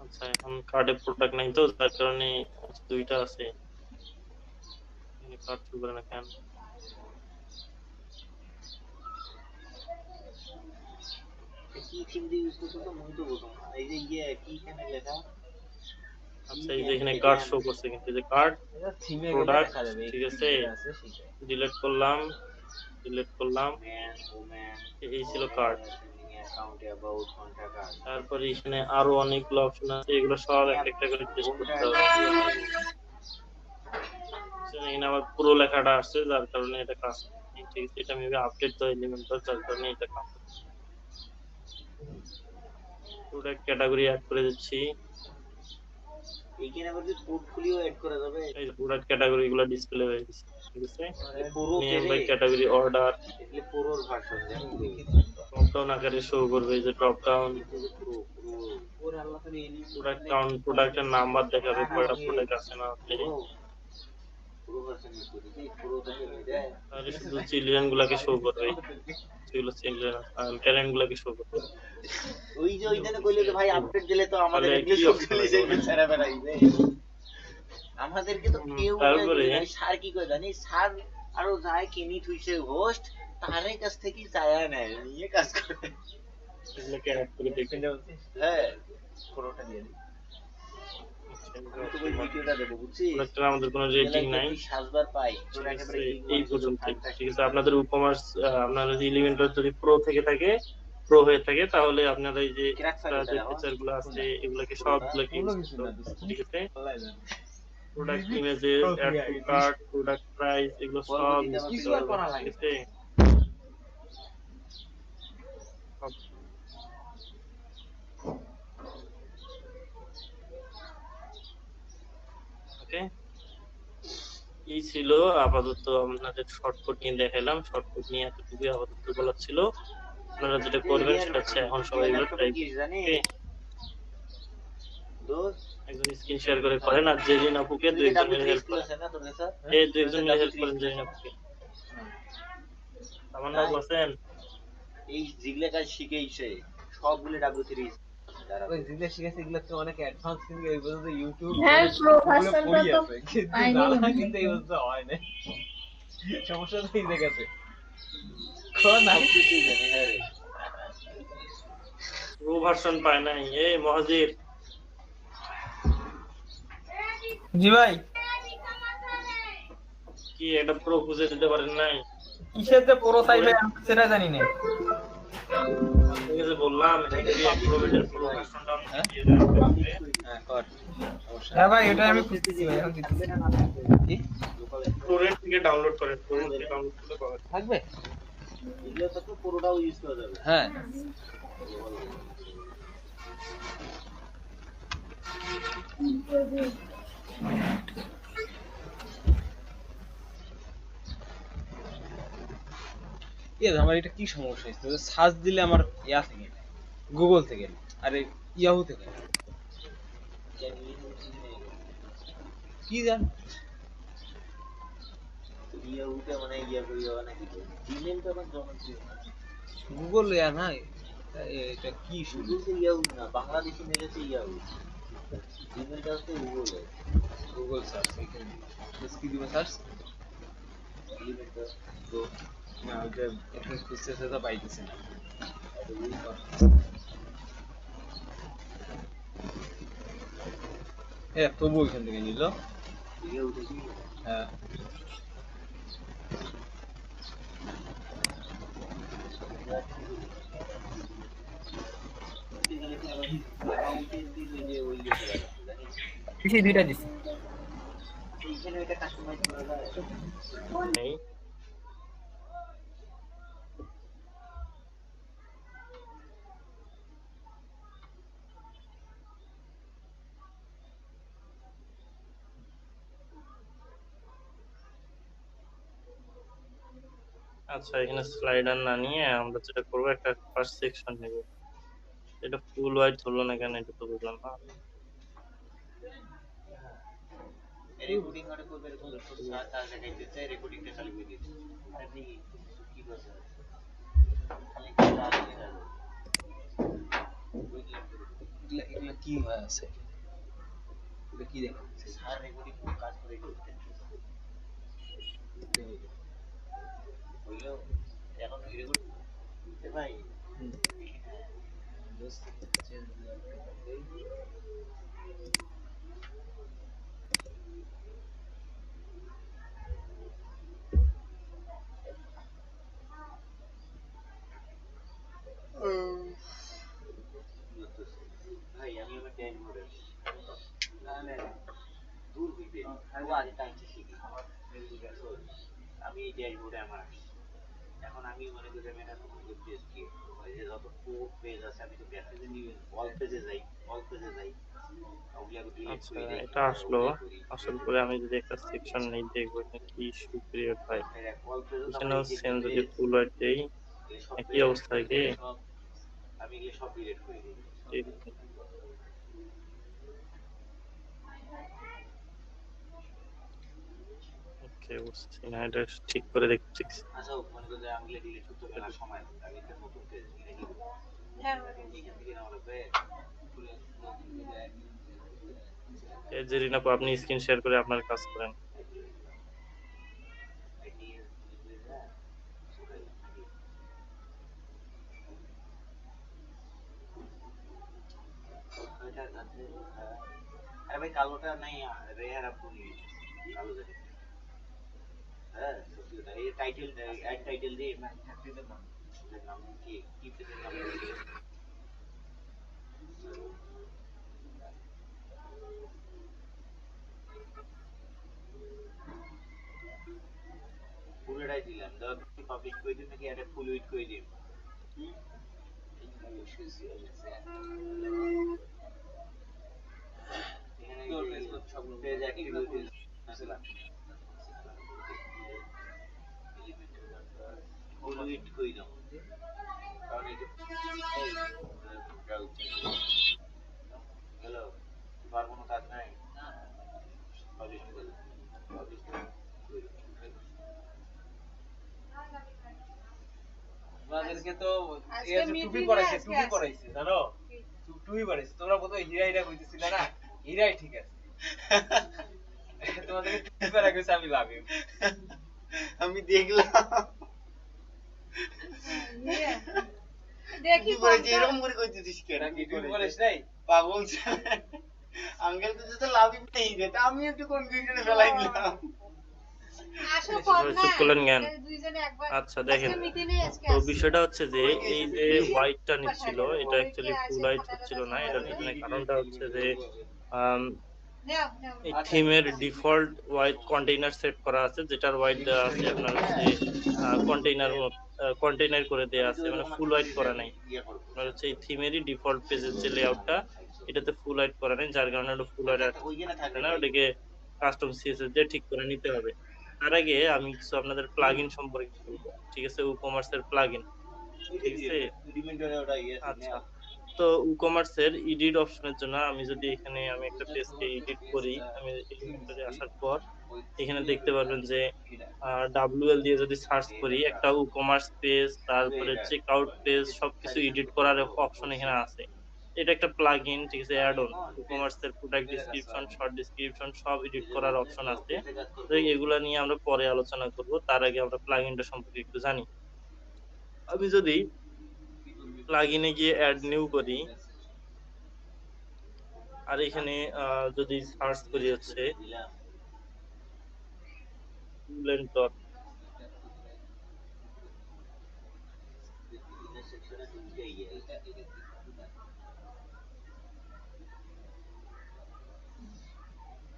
আচ্ছা এখন কার্ডে প্রোডাক্ট নাই, তো যার কারণে দুইটা আছে, কার্ড শুরু করে না কেন। কি থিম দিয়ে ইউজ করছো তো মুই তো বুঝলাম না এই যে ইয়ে কি এখানে লেখা আচ্ছা এই যে এখানে কার্ড শো করছে কিন্তু এই যে কার্ড এটা থিমে গেলে প্রোডাক্ট দেখা যাবে ঠিক আছে সেটাই ডিলিট করলাম ম্যান ওম্যান এই ছিল card account about contact card তারপরে এখানে আরো অনেকগুলো অপশন আছে এগুলো সব একটা একটা করে টেস্ট করতে হবে এখানে আমার পুরো লেখাটা আসছে যার কারণে এটা কাজ করছে। ঠিক আছে এটা মেবি আপডেট তো এলিমেন্ট যার কারণে এটা কাজ করছে প্রোডাক্ট ক্যাটাগরি অ্যাড করে দিচ্ছি এইখানে আবার যদি পোর্টফোলিও এড করা যাবে এই প্রোডাক্ট ক্যাটাগরি গুলো ডিসপ্লে হয়ে গেছে ঠিক আছে পুরো নেম বাই ক্যাটাগরি অর্ডার এগুলো পুরোর ভার্সন ড্রপ ডাউন আকারে শো করবে এই যে ড্রপ ডাউন পুরো আল্লাহ তাআলা এনি প্রোডাক্ট কাউন্ট প্রোডাক্টের নাম্বার দেখাবে কয়টা প্রোডাক্ট আছে না আছে পুরো ভার্সন ইউজ করি পুরো দেখে আর শুধু চিলড্রেন গুলাকে শো করবে যেগুলো চিলড্রেন আর প্যারেন্ট গুলাকে শো করবে ওই যে ওইখানে কইলে যে ভাই আপডেট দিলে তো আমাদের তাহলে এগুলো কি সব option চলে আছে? যাবে ছেড়া বেড়াইবে আমাদেরকে তো কেউ তারপরে? স্যার কি কয় জানি স্যার আরো যায় কিনি থুইছে হোস্ট তারে কাছ থেকে চায়া নেয় নিয়ে কাজ করে এগুলোকে অ্যাড করে দেখে হ্যাঁ পুরোটা দিয়ে দিই আমি তো ওই ভিডিওটা দেবো বুঝছিস প্রোডাক্টের আমাদের কোনো রেটিং নাই সাজবার পাই তোর ঠিক একেবারে আছে, কি এই পর্যন্ত ঠিক আছে আপনাদের ই-কমার্স আপনারা যদি এলিমেন্টর যদি প্রো থেকে থাকে প্রো হয়ে থাকে তাহলে আপনারা এই যে Crack file যে টা ফিচার গুলো আছে এগুলোকে সবগুলোকে ইউজ করতে হবে ঠিক আছে product images add to cart product price এগুলো সব ইউজ করতে হবে ঠিক আছে ওকে এই ছিল আপাতত আপনাদের শর্টকাট নিয়ে দেখাইলাম শর্টকাট নিয়ে এতটুকু আপাতত বলা ছিল আপনারা যেটা করবেন সেটা হচ্ছে এখন সবাই এগুলো ট্রাই একজন স্ক্রিন শেয়ার করে করেন আর জেরিন আপুকে দুই একজন মিলে হেল্প করেন এই দুই একজন মিলে হেল্প করেন জেরিন আপুকে আমার নাম বলেন এই জিগলে কাজ শিখেইছে সবগুলো W3 ওই জিনিস শিখেছে এগুলো তো অনেক অ্যাডভান্স কিন্তু এই পর্যন্ত ইউটিউব হ্যাঁ প্রো এগুলো ভার্সনটা পড়ি তো আছে কিন্তু পাইনি জানা কিন্তু এই পর্যন্ত হয় না সমস্যা তো এই জায়গাতে কোন নাই কিছুই জানি হ্যাঁ রে প্রো ভার্সন পায় নাই এই মহাজির জি ভাই কি এটা প্রো খুঁজে দিতে পারেন নাই কিসের যে পুরো চাইবে আমি সেটা জানি না ঠিক আছে বললাম এটা কি প্রোভাইডার প্রো ভার্সনটা হ্যাঁ কর হ্যাঁ ভাই এটা আমি খুঁজতেছি ভাই এখন দিতেছি কি টোরেন্ট থেকে ডাউনলোড করেন টোরেন্ট থেকে ডাউনলোড করলে পাবেন থাকবে এগুলো তো পুরোটাও ইউজ করা যাবে হ্যাঁ আমার এটা কি সমস্যা হচ্ছে সার্চ দিলে আমার ইয়া থেকে গুগল থেকে আরে ইয়াহু থেকে কি জান ইয়াহুতে মানে ইয়া করি যাবে নাকি জিমেল তো আমার জনপ্রিয় না গুগল ইয়া না এটা কি শুরু শুধু ইয়াহু না বাংলাদেশি মেরেছে ইয়াহু জিমেলটা হচ্ছে গুগল গুগল সার্চ এখানে কি দিব সার্চ এলিমেন্টটা তো না ওটা এটা খুঁজতে তো পাইতেছি না তবু ওইখান থেকে নিল ইয়াহু থেকে হ্যাঁ কিসে দুইটা দিছি এইখানে এটা কাস্টমাইজ করা যায় নেই আচ্ছা এখানে স্লাইডার না নিয়ে আমরা যেটা করবো একটা ফার্স্ট সেকশন নেব এটা ফুল ওয়াইড হলো না কেন এটা তো বুঝলাম না রেকর্ডিং করে করবে এরকম তার দেখাইতেছে রেকর্ডিংটা চালু করে দিয়েছে আপনি কি করছেন খালি কাজ এগুলা কি হয় আছে এটা কি দেখা আর রেকর্ডিং কাজ করে দিতে হইলো এখন রেকর্ডিং দিতে ভাই ভাই আমি আমার ড্যাশবোর্ডে দূর হইবে ও আগে টাইমটা শিখি আমি এই ড্যাশবোর্ডে আমার এখন আমি মনে করি আমি একটা নতুন পেজ কি ওই যে যত পেজ আছে আমি তো মেসেজে নিয়ে অল পেজে যাই ওগুলো ডিলিট আচ্ছা করে দেই এটা আসলো, আসার পরে আমি যদি একটা সেকশন নেই দেখবো এখানে কি ইস্যু ক্রিয়েট হয়। অল পেজে এখানেও সেম যদি ফুল হোয়াইট দেই একই অবস্থা কি আমি এগুলো সব ডিলিট করে দিই ওকে বুঝছি না, এটা ঠিক করে দেখছি। আচ্ছা মনে করি যে আমি ডিলিট করতে গেলে সময় আমি একটা নতুন পেজ নিয়ে নিব এখান থেকে না হলে এই যে রিনা আপু আপনি স্ক্রিন শেয়ার করে আপনার কাজ করেন। अरे भाई कालोटा नहीं रेयर आपको नहीं कालो दे हां ये टाइटल ऐड टाइटल दे नाम की पे नाम ফুল এটাই দিলাম দাও পাবলিশ করে দিন নাকি এটা ফুল উইট করে দিন পেজ অ্যাক্টিভিটিস আসলে ফুল উইট করে দাও কারণ এই হ্যালো তোমার কোনো কাজ নাই পাবলিশ করে পাবলিশ আমাদেরকে তো টুপি পরাইছে জানো টুপি পরাইছে তোমরা বোধহয় হীরা কইতেছিল না হীরাই ঠিক আছে তোমাদেরকে টুপি পরা গেছে আমি লাভ আমি দেখলাম দেখি এরকম করে কইতেছিস কেন কি টুপি পরাইছ নাই পাগল আঙ্কেল তো যেটা লাভই নেই রে তা আমি একটু কনফিউশনে ফেলাই দিলাম আচ্ছা দেখেন তো বিষয়টা হচ্ছে যে এই যে হোয়াইটটা নিচ্ছিল এটা অ্যাকচুয়ালি ফুল হোয়াইট হচ্ছিল না, এটা কারণটা হচ্ছে যে এই থিমের ডিফল্ট হোয়াইট কন্টেইনার সেট করা আছে, যেটার হোয়াইট দেওয়া আছে আপনার হচ্ছে কন্টেইনার করে দেওয়া আছে, মানে ফুল হোয়াইট করা নাই। আপনার হচ্ছে এই থিমেরই ডিফল্ট পেজের যে লেআউটটা এটাতে ফুল হোয়াইট করা নেই, যার কারণে ওটা ফুল হোয়াইট আসছে না, ওটাকে কাস্টম সিএসএস দিয়ে ঠিক করে নিতে হবে। তার আগে আমি কিছু আপনাদের প্লাগইন সম্পর্কে বলবো, ঠিক আছে? ই-কমার্স এর প্লাগইন, ঠিক আছে? আচ্ছা, তো ই-কমার্স এর এডিট অপশনের জন্য আমি যদি এখানে আমি একটা পেজকে এডিট করি, আমি এডিটরে আসার পর এখানে দেখতে পারবেন যে WL দিয়ে যদি সার্চ করি একটা ই-কমার্স পেজ, তারপরে চেকআউট পেজ, সবকিছু এডিট করার অপশন এখানে আছে। এটা একটা প্লাগইন, ঠিক আছে? অ্যাড অন ই-কমার্স এর প্রোডাক্ট ডেসক্রিপশন, শর্ট ডেসক্রিপশন সব এডিট করার অপশন আছে। তো এগুলা নিয়ে আমরা পরে আলোচনা করব, তার আগে আমরা প্লাগইনটা সম্পর্কে একটু জানি। আমি যদি প্লাগইনে গিয়ে অ্যাড নিউ করি আর এখানে যদি সার্চ করি হচ্ছে লেন্টর,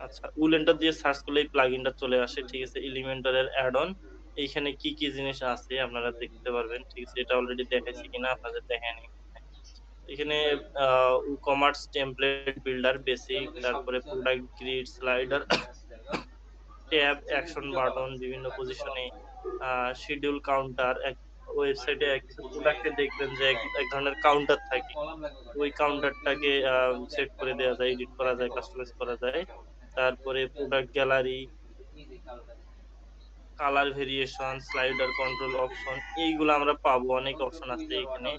আচ্ছা উলেন্টার দিয়ে সার্চ করলে এই প্লাগইনটা চলে আসে, ঠিক আছে? এলিমেন্টরের অ্যাড অন, এইখানে কি কি জিনিস আছে আপনারা দেখতে পারবেন, ঠিক আছে? এটা অলরেডি দেখাইছি কিনা আপনাদের দেখায়নি। এখানে ই-কমার্স টেমপ্লেট বিল্ডার বেসিক, তারপরে product grid, slider, tab, action button বিভিন্ন পজিশনে, শিডিউল কাউন্টার। ওয়েবসাইটে কিছু প্রোডাক্টে দেখবেন যে এক ধরনের কাউন্টার থাকে, ওই কাউন্টারটাকে সেট করে দেওয়া যায়, এডিট করা যায়, কাস্টমাইজ করা যায়। তারপরে product gallery, colour variation, slider control option, এইগুলো আমরা পাবো, অনেক অপশন আছে এখানে।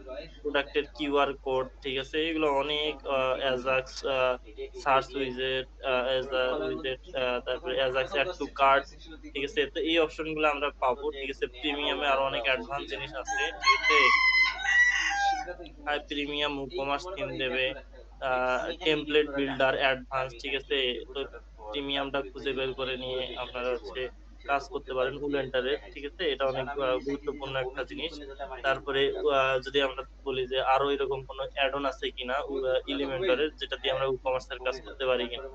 প্রোডাক্টের কিউআর কোড, ঠিক আছে? এগুলো অনেক, অ্যাজাক্স সার্চ উইজেট, তারপরে অ্যাজাক্স অ্যাড টু কার্ট, ঠিক আছে? তো এই অপশনগুলো আমরা পাবো, ঠিক আছে? প্রিমিয়ামে আরো অনেক অ্যাডভান্স জিনিস আছে, ঠিক আছে? প্রিমিয়াম ই-কমার্স থিম দেবে, টেমপ্লেট বিল্ডার, অ্যাডভান্স, ঠিক আছে। তো প্রিমিয়ামটা খুঁজে বের করে নিয়ে আপনারা হচ্ছে কাজ করতে পারেন উলেন্টারে, ঠিক আছে। এটা অনেক গুরুত্বপূর্ণ একটা জিনিস। তারপরে যদি আমরা বলি যে আরো এরকম কোনো অ্যাড অন আছে কিনা এলিমেন্টরের, যেটা দিয়ে আমরা ই-কমার্সের কাজ করতে পারি কিনা।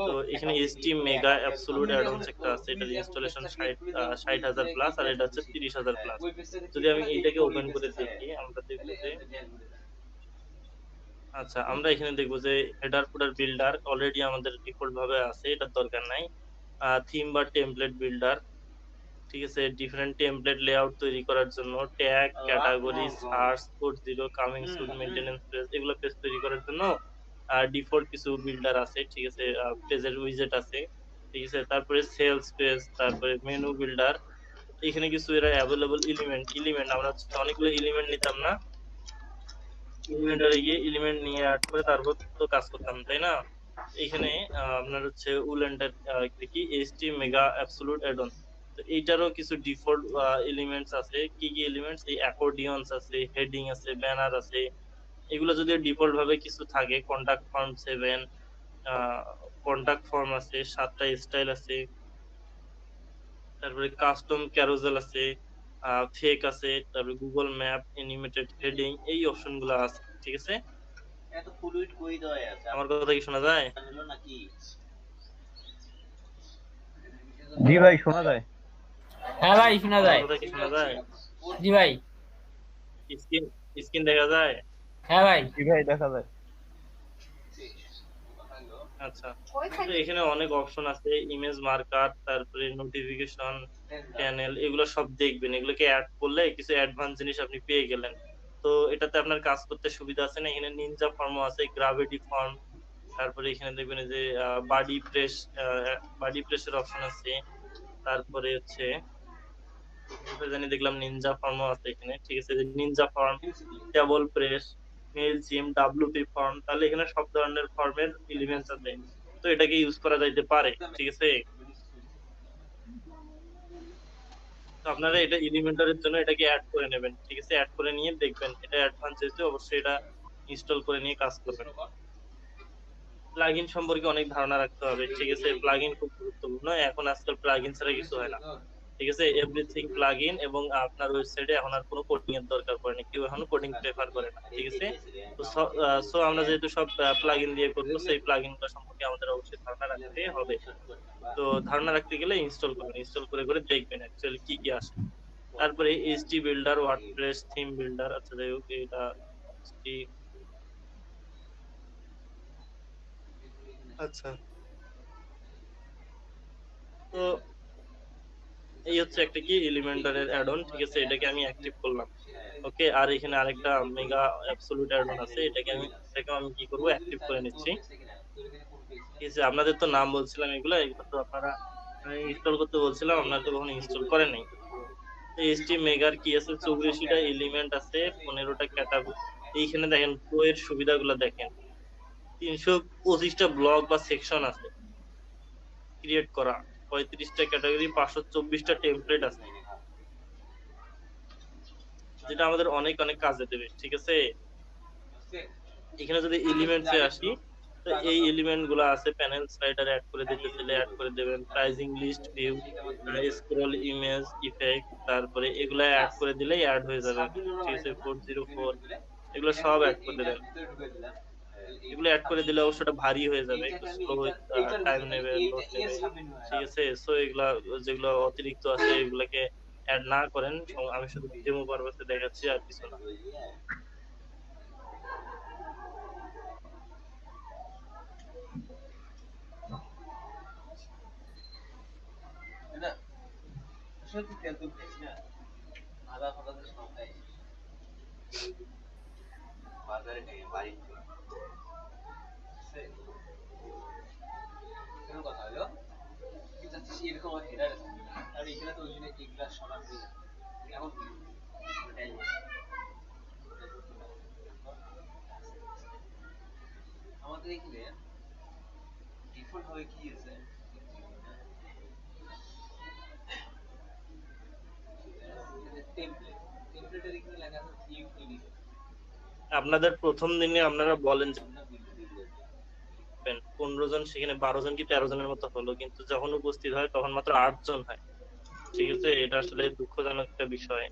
তো এখানে ST mega absolute add ons একটা আছে, এটার ইনস্টলেশন 60,000 প্লাস, আর এটা হচ্ছে 30,000 প্লাস। যদি আমি এইটাকে ওপেন করে দেখি, আমরা দেখবো যে আচ্ছা, আমরা এখানে দেখবো যে হেডার ফুটার বিল্ডার অলরেডি আমাদের ডিফল্ট ভাবে আছে, এটার দরকার নাই। থিম বা টেমপ্লেট বিল্ডার, ঠিক আছে। ডিফারেন্ট টেমপ্লেট লেআউট তৈরি করার জন্য tag, category, search, code zero, coming soon, maintenance page, এগুলো পেজ তৈরি করার জন্য ডিফল্ট কিছু বিল্ডার আছে, ঠিক আছে। পেজের উইজেট আছে, ঠিক আছে। তারপরে সেলস পেজ, তারপরে মেনু বিল্ডার, এখানে কিছু এরা অ্যাভেলেবল এলিমেন্ট আমরা অনেকগুলো এলিমেন্ট নিতাম না, এলিমেন্টারে গিয়ে এলিমেন্ট নিয়ে অ্যাড করে তারপর তো কাজ করতাম, তাই না। এখানে আপনার হচ্ছে উলেন্টার কি HT mega absolute add on, তো এইটারও কিছু ডিফল্ট এলিমেন্টস আছে। কি কি এলিমেন্টস? এই অ্যাকর্ডিয়নস আছে, হেডিং আছে, ব্যানার আছে। এগুলো যদি ডিফল্ট ভাবে কিছু থাকে, কন্টাক্ট ফর্ম 7, কন্টাক্ট ফর্ম আছে, 7টা স্টাইল আছে, তারপরে কাস্টম ক্যারোজেল আছে, ফেক আছে, তারপরে গুগল ম্যাপ, অ্যানিমেটেড হেডিং, এই অপশন গুলো আছে, ঠিক আছে। এত ফ্লুইড কই দেওয়া আছে আমার কথা কি শোনা যায়? হলো নাকি? জি ভাই শোনা যায়। হ্যাঁ ভাই শোনা যায়। আমার কথা কি শোনা যায়? জি ভাই। স্ক্রিন দেখা যায়? হ্যাঁ ভাই। জি ভাই দেখা যায়। আচ্ছা, তো এখানে অনেক অপশন আছে, ইমেজ মার্কার, তারপরে নোটিফিকেশন প্যানেল, এগুলো সব দেখবেন। এগুলোকে অ্যাড করলে কিছু অ্যাডভান্স জিনিস আপনি পেয়ে গেলেন। তো এটাতে আপনার কাজ করতে সুবিধা আছে না। এখানে নিনজা ফর্মও আছে, গ্রাভিটি ফর্ম, তারপরে এখানে দেখবেন যে বাডি প্রেসের অপশন আছে, তারপরে হচ্ছে জানি দেখলাম নিনজা ফর্মও আছে এখানে, ঠিক আছে। Ninja form, Table Press, Mail Chimp, WP form, তাহলে এখানে সব ধরনের ফর্মের এলিমেন্টস আছে, তো এটাকে ইউজ করা যাইতে পারে, ঠিক আছে। তো আপনারা এটা এলিমেন্টারের জন্য এটাকে অ্যাড করে নেবেন, ঠিক আছে। অ্যাড করে নিয়ে দেখবেন এটা অ্যাডভান্স হয়েছে, অবশ্যই এটা ইনস্টল করে নিয়ে কাজ করবেন। প্লাগইন সম্পর্কে অনেক ধারণা রাখতে হবে, ঠিক আছে। প্লাগইন খুব গুরুত্বপূর্ণ, এখন আজকাল প্লাগইন ছাড়া কিছু হয় না, ঠিক আছে। এভরিথিং প্লাগইন, এবং আপনার ওয়েবসাইটে এখন আর কোনো কোডিং এর দরকার পড়ে না, কেউ এখন কোডিং প্রেফার করে না, ঠিক আছে। তো সো আমরা যেহেতু সব প্লাগইন দিয়ে করব, সেই প্লাগইনগুলো সম্পর্কে আমাদের অবশ্যই ধারণা রাখতে হবে। তো ধারণা রাখতে গেলে ইনস্টল করবেন, ইনস্টল করে করে দেখবেন অ্যাকচুয়ালি কি কি আসে। তারপরে HT builder, WordPress theme builder, আচ্ছা যাই হোক, এটা আচ্ছা। তো এই হচ্ছে একটা কি এলিমেন্টারের অ্যাড অন, ঠিক আছে। এটাকে আমি অ্যাক্টিভ করলাম, ওকে। আর এখানে আরেকটা মেগা অ্যাবসলিউট অ্যাড অন আছে, এটাকে আমি কি করব, অ্যাক্টিভ করে নিচ্ছি, ঠিক আছে। আপনাদের তো নাম বলছিলাম, এগুলো তো আপনারা ইনস্টল করতে বলছিলাম, আপনারা তো কখনো ইনস্টল করেন নাই। এইচটি মেগার কি আছে, 84টা এলিমেন্ট আছে, 15টা ক্যাটাগরি। এইখানে দেখেন প্রো এর সুবিধাগুলো দেখেন, 325টা ব্লক বা সেকশন আছে ক্রিয়েট করা, 35টা ক্যাটাগরি, 524টা টেমপ্লেট আছে, যেটা আমাদের অনেক অনেক কাজে দেবে, ঠিক আছে। এখানে যদি এলিমেন্টসে আসি, তো এই এলিমেন্ট গুলো আছে, প্যানেল স্লাইডার অ্যাড করে দিতে চাইলে অ্যাড করে দেবেন, pricing list, view, scroll, image, effect, তারপরে এগুলা অ্যাড করে দিলেই অ্যাড হয়ে যাবে, ঠিক আছে। 404 এগুলো সব অ্যাড করে দেবেন। এগুলো অ্যাড করে দিলে অবশ্যই ভারী হয়ে যাবে, একটু স্লো টাইম নেবে, ঠিক আছে। সো এগুলা যেগুলো অতিরিক্ত আছে এগুলাকে অ্যাড না করেন, আমি শুধু ডেমো পারপাসে দেখাচ্ছি আর কিছু না। সত্যি তেল তো বেশি না, আদা ফাদা তো সব খাই বাজারে খাই, বাড়ি কেন কথা হলো কিন্তু এরকম হেরার আছে, আর এখানে তো ওই জন্য এগুলা সবার এখন আমাদের এখানে ডিফল্ট ভাবে কি আছে, আপনাদের প্রথম দিনে আপনারা বলেন দেখবেন 15 জন সেখানে 12 জন কি 13 জনের মতো হলো, কিন্তু যখন উপস্থিত হয় তখন মাত্র 8 জন হয়। ঠিক আছে, এটা আসলে দুঃখজনক একটা বিষয়।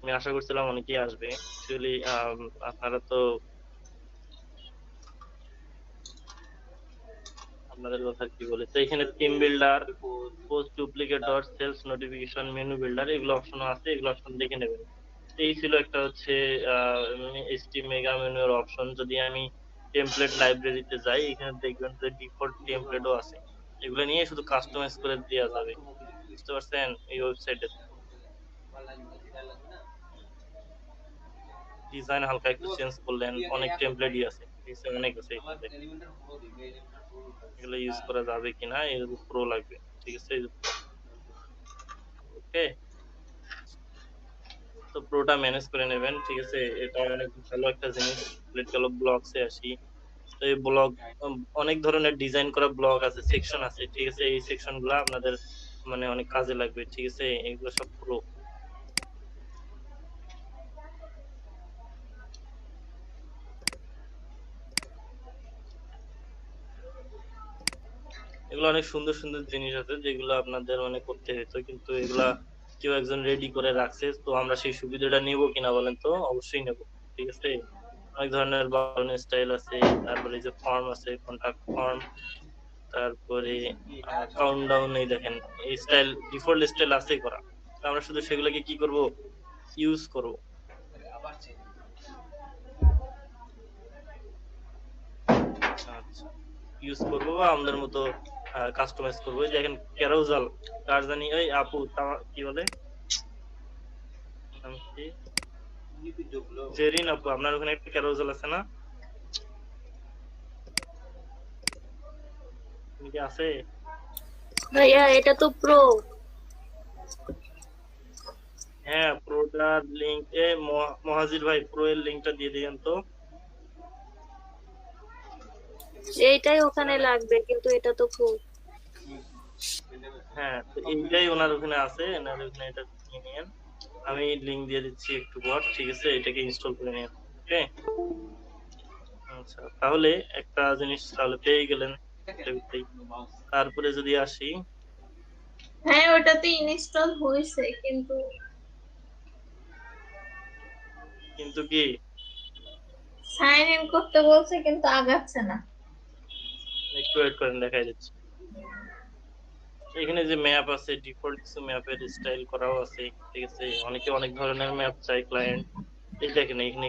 আমি আশা করছিলাম অনেকেই আসবে। অ্যাকচুয়ালি আপনারা তো আপনাদের কথা কি বলে, তো এখানে team builder, post duplicate dot, sales notification, menu builder, এগুলো অপশন আছে, এগুলো অপশন দেখে নেবেন। এই ছিল একটা হচ্ছে এইচটি মেগা মেনুর অপশন। যদি আমি টেমপ্লেট লাইব্রেরিতে যাই, এখানে দেখবেন যে ডিফল্ট টেমপ্লেটও আছে, এগুলো নিয়ে শুধু কাস্টমাইজ করে দেওয়া যাবে। বুঝতে পারছেন? এই ওয়েবসাইটে ডিজাইন হালকা একটু চেঞ্জ করলেন, অনেক টেমপ্লেটই আছে, ঠিক আছে, অনেক আছে এখানে। এগুলো ইউজ করা যাবে কিনা এর প্রো লাগবে, ঠিক আছে। ওকে, তো প্রোটা ম্যানেজ করে নেবেন, ঠিক আছে। এটা অনেক ভালো একটা জিনিস। লেট গেল ব্লগসে আসি। তো এই ব্লগ অনেক ধরনের ডিজাইন করা ব্লগ আছে, সেকশন আছে, ঠিক আছে। এই সেকশন গুলো আপনাদের মানে অনেক কাজে লাগবে, ঠিক আছে। এগুলো সব প্রো। এগুলো অনেক সুন্দর সুন্দর জিনিস আছে যেগুলো আপনাদের মানে করতে হতো, কিন্তু এগুলা কেউ একজন রেডি করে রাখছে, তো আমরা সেই সুবিধাটা নিব কিনা বলেন তো? অবশ্যই নেব, ঠিক আছে। অনেক ধরনের বাটন স্টাইল আছে, তারপরে যে ফর্ম আছে, কন্টাক্ট ফর্ম, তারপরে কাউন্টডাউন, এই দেখেন এই স্টাইল, ডিফল্ট স্টাইল আছে করা। তো আমরা শুধু সেগুলোকে কি করব, ইউজ করব। আচ্ছা, ইউজ করব বা আমাদের মতো কাস্টমাইজ করব। এই দেখেন ক্যারোজাল, কার জানি ওই আপু কি বলে নাম কি, জেরিন আপু, আপনার ওখানে একটা ক্যারোজাল আছে না? কি আছে ভাইয়া? এটা তো প্রো। হ্যাঁ, প্রোটার লিংক এ মহাজির ভাই, প্রো এর লিংকটা দিয়ে দিবেন তো। এইটাই ওখানে লাগবে, কিন্তু এটা তো প্রো। হ্যাঁ, তো এইটাই ওনার ওখানে আছে, ওনার ওখানে এটা নিয়ে নিন। আমি লিংক দিয়ে দিচ্ছি একটু পর, ঠিক আছে। এটাকে ইনস্টল করে নিন, ওকে। আচ্ছা, তাহলে একটা জিনিস তাহলে পেয়ে গেলেন। তারপরে যদি আসি, হ্যাঁ, ওটাতে ইনস্টল হয়েছে, কিন্তু কি সাইন ইন করতে বলছে, কিন্তু আগাচ্ছে না। একটু ওয়েট করেন, দেখাই দিচ্ছি। এখানে যে ম্যাপ আছে, ডিফল্ট কিছু ম্যাপের স্টাইল করাও আছে, ঠিক আছে। অনেকে অনেক ধরনের ম্যাপ চাই ক্লায়েন্ট। এই দেখেন এখানে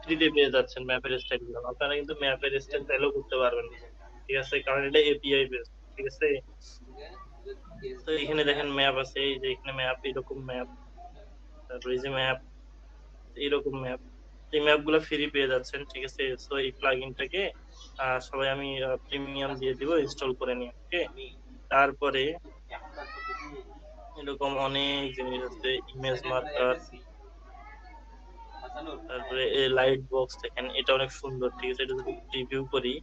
ফ্রিতে পেয়ে যাচ্ছেন ম্যাপের স্টাইল গুলো। আপনারা কিন্তু ম্যাপের স্টাইল চাইলেও করতে পারবেন, ঠিক আছে, কারণ এটা এপিআই বেস, ঠিক আছে। তো এখানে দেখেন ম্যাপ আছে, এই যে এখানে ম্যাপ, এরকম ম্যাপ, তারপরে এই যে ম্যাপ, এরকম ম্যাপ। এই ম্যাপ গুলো ফ্রি পেয়ে যাচ্ছেন, ঠিক আছে। তো এই প্লাগইনটাকে সবাই আমি প্রিমিয়াম দিয়ে দিব, ইনস্টল করে নিন, ওকে। তারপরে এরকম অনেক জিনিস আছে, ইমেজ মার্কার, তারপরে এই লাইট বক্স দেখেন, এটা অনেক সুন্দর, ঠিক আছে। এটা যদি রিভিউ করি,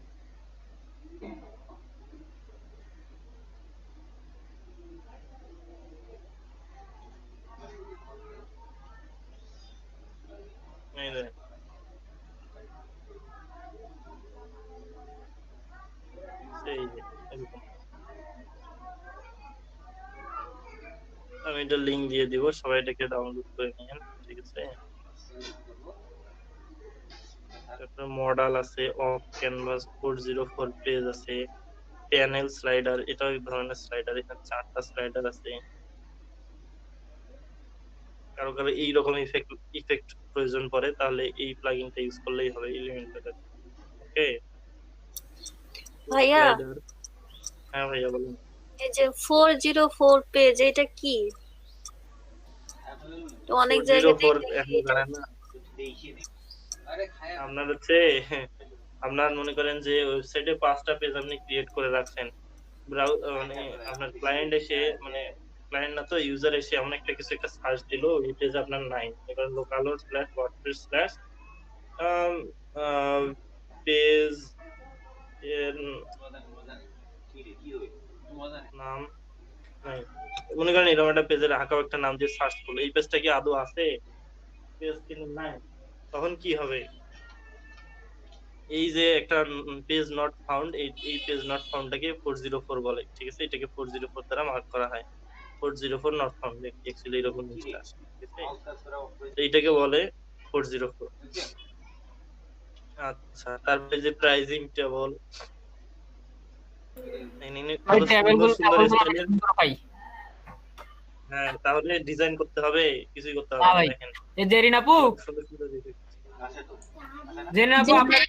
এই দেখেন এই যে এরকম। আমি এটা লিংক দিয়ে দিব, সবাই এটাকে ডাউনলোড করে নিন, ঠিক আছে। তারপরে মডেল আছে, অফ ক্যানভাস 404 পেজ আছে, প্যানেল স্লাইডার, এটাও এক ধরনের স্লাইডার। এখানে 4টা স্লাইডার আছে। কারো কারো এইরকম ইফেক্ট প্রয়োজন পড়ে, তাহলে এই প্লাগইনটা ইউজ করলেই হবে, এলিমেন্টারের, ওকে। ভাইয়া, হ্যাঁ ভাইয়া বলুন। এই যে 404 পেজ, এটা কি? তো অনেক জায়গাতে আপনার হচ্ছে, আপনার মনে করেন যে ওয়েবসাইটে 5টা পেজ আপনি ক্রিয়েট করে রাখছেন, মানে আপনার ক্লায়েন্ট এসে, মানে ক্লায়েন্ট না তো ইউজার এসে এমন একটা কিছু একটা সার্চ দিল, এই পেজ আপনার নাই, এবার localhost/wordpress/ পেজ এর নাম নাই, মনে করেন এরকম একটা পেজের হাঁকাও একটা নাম দিয়ে সার্চ করলো, এই পেজটা কি আদৌ আছে? পেজ কিন্তু নাই, তখন কি হবে? এই যে একটা পেজ নট ফাউন্ড, এই পেজ নট ফাউন্ডটাকে 404 বলে, ঠিক আছে? এটাকে 404 দ্বারা মার্ক করা হয়। 404 নট ফাউন্ড অ্যাকচুয়ালি এরকম জিনিসটা আসে, ঠিক আছে? তো এইটাকে বলে 404। আচ্ছা, তারপরে যে প্রাইজিং টেবল, ভাই টেবিলগুলো ভাই। হ্যাঁ, তাহলে ডিজাইন করতে হবে, কিছুই করতে হবে না না। ভাই দেখেন এই জেরিন আপু, সুন্দর সুন্দর design। জেরিন আপু আপনার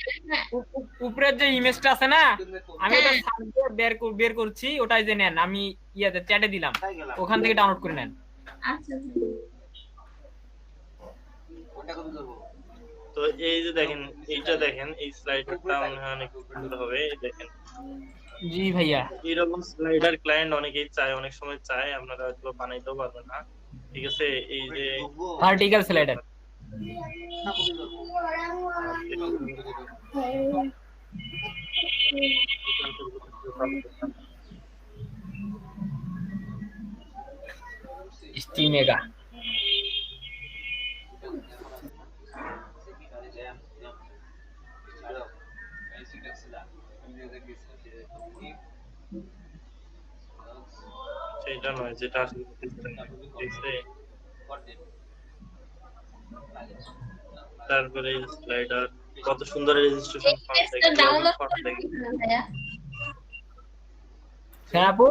উপরের যে ইমেজটা আছে না, আমি ওটা সার্চে বের করছি, ওটাই যে নেন, আমি ইয়াতে চ্যাটে দিলাম, ওখান থেকে ডাউনলোড করে নেন। আচ্ছা তো এই যে দেখেন, এইটা দেখেন, এই স্লাইডারটা অনেক সুন্দর হবে, দেখেন। জি ভাইয়া, এরকম স্লাইডার ক্লায়েন্ট অনেকেই চায়, অনেক সময় চায়, আপনারা হয়তো বানাইতেও পারবেন না, ঠিক আছে? এই যে ভার্টিক্যাল স্লাইডার। স্টিমেগা সেটা নয়, যেটা আসলে ঠিক আছে? তারপরে স্লাইডার কত সুন্দর রেজিস্ট্রেশন ফর্ম থাকে, ডাউনলোড ফর্ম থাকে। হ্যাঁ আপু,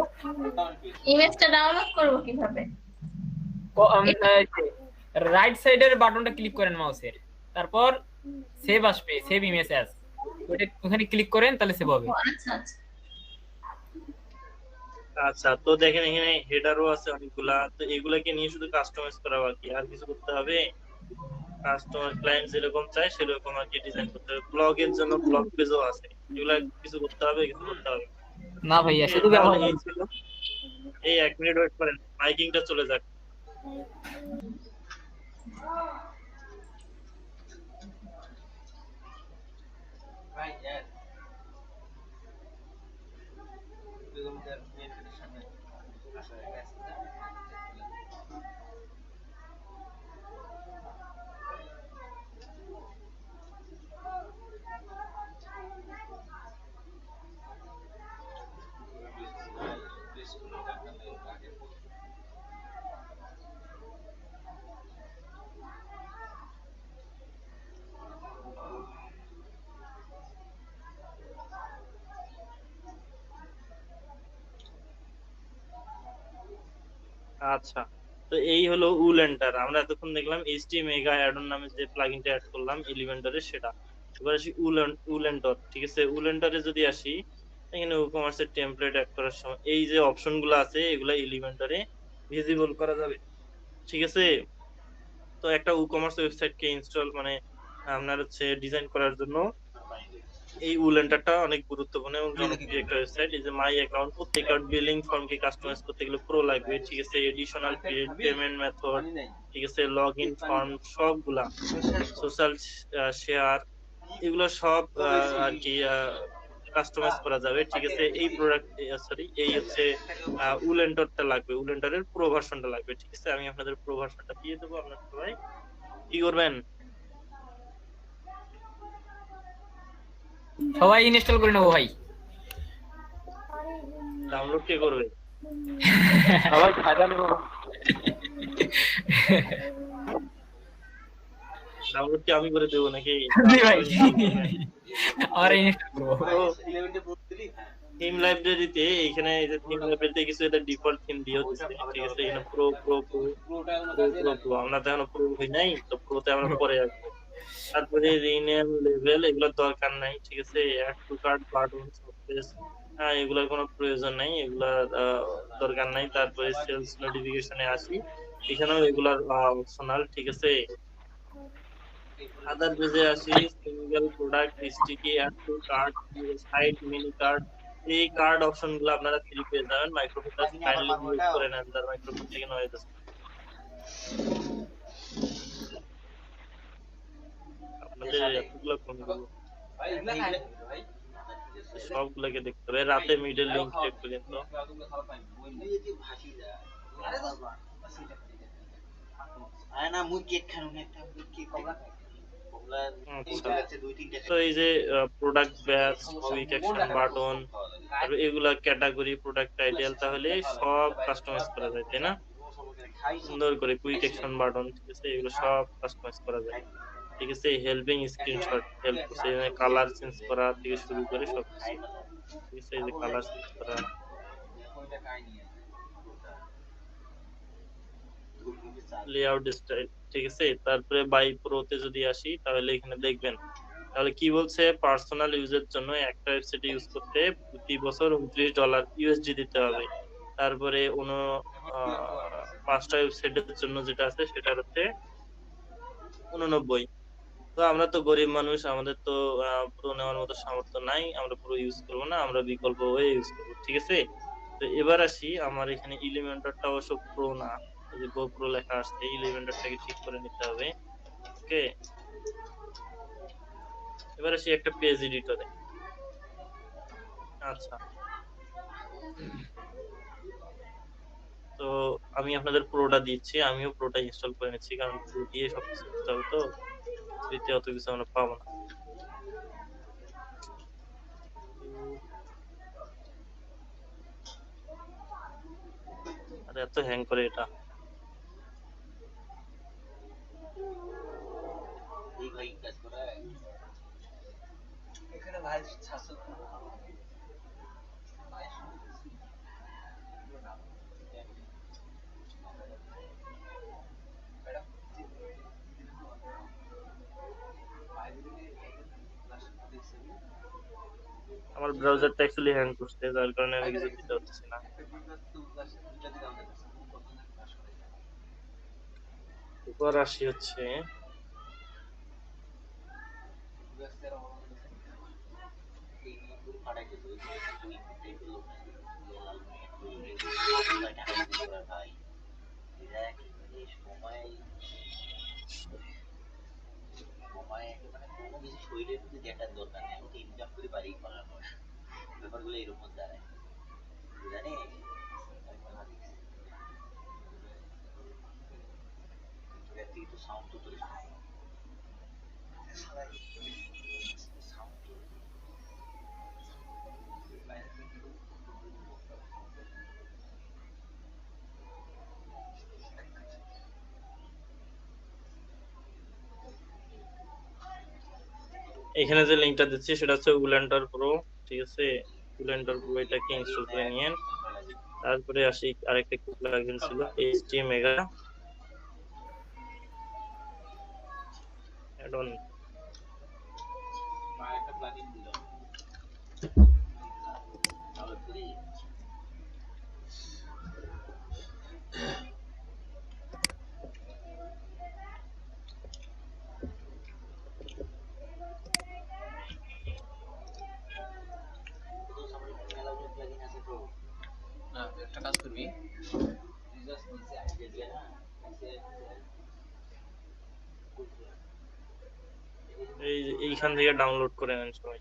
ইমেজটা ডাউনলোড করব কিভাবে? রাইট সাইডের বাটনটা ক্লিক করেন মাউসের, তারপর সেভ আসবে, সেভ ইমেজ অ্যাজ, ওখানে ক্লিক করেন, তাহলে সেভ হবে। আচ্ছা আচ্ছা আচ্ছা, তো দেখেন এখানে হেডারও আছে অনেকগুলা, তো এগুলাকে নিয়ে শুধু কাস্টমাইজ করা বাকি, আর কিছু করতে হবে? কাস্টমার ক্লায়েন্ট যেরকম চায় সেরকম আর কি ডিজাইন করতে হবে। ব্লগের জন্য ব্লগ পেজও আছে, এগুলা কিছু করতে হবে? কিছু করতে হবে না ভাইয়া, শুধু ব্যবহার এই ছিল। এই 1 মিনিট ওয়েট করেন, মাইকিংটা চলে যাক। ভাই यार বেগমদের মেয়েদের সামনে আসা গেছে। আচ্ছা, তো এই হলো উল এন্টার। আমরা এতক্ষণ দেখলাম এইচটি মেগা অ্যাডন নামে যে প্লাগইনটা অ্যাড করলাম এলিমেন্টরে, সেটা। এবার আসি উল এন্টার, ঠিক আছে? উল এন্টারে যদি আসি, এখানে ই-কমার্সের টেমপ্লেট অ্যাড করার সময় এই যে অপশনগুলো আছে, এগুলা এলিমেন্টরে ভিজিবল করা যাবে, ঠিক আছে? তো একটা ই-কমার্স ওয়েবসাইটকে ইনস্টল মানে আপনার হচ্ছে ডিজাইন করার জন্য এই উল এন্টারটা অনেক গুরুত্বপূর্ণ এবং জনপ্রিয় একটা ওয়েবসাইট। এই যে মাই অ্যাকাউন্ট, চেকআউট, বিলিং ফর্মকে কাস্টমাইজ করতে গেলে প্রো লাগবে, ঠিক আছে? এডিশনাল পেমেন্ট মেথড, ঠিক আছে? লগইন ফর্ম, সবগুলা সোশ্যাল শেয়ার, এগুলো সব আর কি কাস্টমাইজ করা যাবে, ঠিক আছে? এই প্রোডাক্ট এই হচ্ছে উল এন্টারটা লাগবে, উল এন্টারের প্রো ভার্সনটা লাগবে, ঠিক আছে? আমি আপনাদের প্রো ভার্সনটা দিয়ে দেবো, আপনারা সবাই কি করবেন? সবাই ইনস্টল করে নেবো ভাই। ডাউনলোড কে করবে? সবাই ফায়দা নেব। ডাউনলোড কি আমি করে দেবো নাকি? জি ভাই, আর ইনস্টল করব। থিম লাইব্রেরিতে এখানে এই যে থিম লাইব্রেরিতে কিছু এটা ডিফল্ট থিম দিয়ে দিচ্ছে, ঠিক আছে? এখানে pro pro pro pro pro আমরা তো এখনো প্রো হই নাই, তো প্রোতে আমরা পরে আসবো। তারপরে রিনেম লেভেল, এগুলোর দরকার নাই, ঠিক আছে? Add to cart, button, surface, হ্যাঁ, এগুলোর কোনো প্রয়োজন নাই, এগুলার দরকার নাই। তারপরে সেলস নোটিফিকেশনে আসি, এখানেও এগুলার অপশনাল, ঠিক আছে? আদার পেজে আসি, single product, sticky, add to cart, site, mini cart, এই কার্ড অপশন গুলো আপনারা ফ্রি পেয়ে যাবেন। মাইক্রোফোনটা কাইন্ডলি মিউট করে নেন, তার মাইক্রোফোন থেকে নয়েজ আসছে। আপনাদের এতগুলো কোনগুলো সবগুলোকে দেখতে হবে। রাতে মিডল লিংক চেক করেন তো। আরে না মুই কেক খানো না, একটা কেক কবা আচ্ছা তো এই যে product batch, quick action button, আর এগুলা ক্যাটাগরি, প্রোডাক্ট টাইটেল, তাহলে সব কাস্টমাইজ করা যায় তাই না? সুন্দর করে কুইক অ্যাকশন বাটন, ঠিক আছে, এগুলো সব কাস্টমাইজ করা যায়। ঠিক আছে, হেল্পিং স্ক্রিনশট হেল্প করছে, এখানে কালার চেঞ্জ করা থেকে শুরু করে সব কিছু। ঠিক আছে, এই যে কালার চেঞ্জ করা, লেআউট স্টাইল, ঠিক আছে। তারপরে বাই প্রোতে যদি আসি তাহলে এখানে দেখবেন, তাহলে কি বলছে, পার্সোনাল ইউজের জন্য একটা ওয়েবসাইট ইউজ করতে প্রতি বছর $29 USD দিতে হবে। তারপরে 5টা ওয়েবসাইটের জন্য যেটা আছে সেটা হচ্ছে 89। তো আমরা তো গরিব মানুষ, আমাদের তো প্রো নেওয়ার মতো সামর্থ্য নাই, আমরা প্রো ইউজ করবো না, আমরা বিকল্প ওয়ে ইউজ করবো। ঠিক আছে, তো এবার আসি, আমার এখানে এলিমেন্টরটা অবশ্য প্রো না, এই যে গো প্রো লেখা আসছে, এলিমেন্টরটাকে ঠিক করে নিতে হবে। ওকে, এবার আসি একটা পেজ এডিটরে। আচ্ছা, তো আমি আপনাদের প্রোটা দিচ্ছি, আমিও প্রোটা ইনস্টল করে নিচ্ছি, কারণ প্রো দিয়ে সবকিছু করতে হবে, তো ফ্রিতে অত কিছু আমরা পাবো না। আরে এত হ্যাং করে এটা। এখানে ভাই ছাত্র আমার ব্রাউজারটা অ্যাকচুয়ালি হ্যাং করছে, যার কারণে আমি কিছু দিতে পারতেছি না। এবার আসি হচ্ছে শরীরের প্রতি দেখার দরকার নেই, আমি তো ইনকাম করে বাড়ি বানানো, ব্যাপারগুলো এরকম দাঁড়ায় জানিস। একটু সাউন্ড তো তোর এখানে যে লিংকটা দিচ্ছি সেটা হচ্ছে উলেন্টার প্রো। ঠিক আছে, উলেন্টার প্রো এটাকে ইনস্টল করে নিয়েন। তারপরে আসি আরেকটা প্লাগইন ছিল HT মেগা অ্যাড অন। একটা প্লাগইন দিল ডাউনলোড করি। একটা কাজ করবি, এইখান থেকে ডাউনলোড করে নেন সবাই।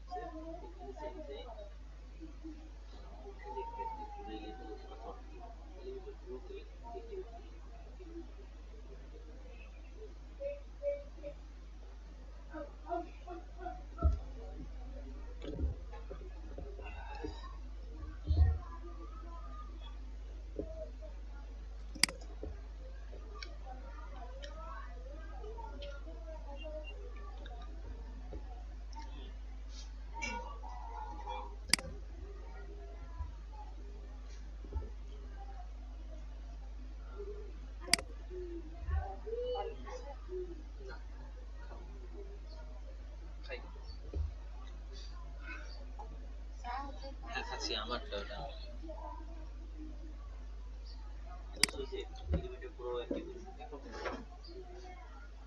আমারটা ওটা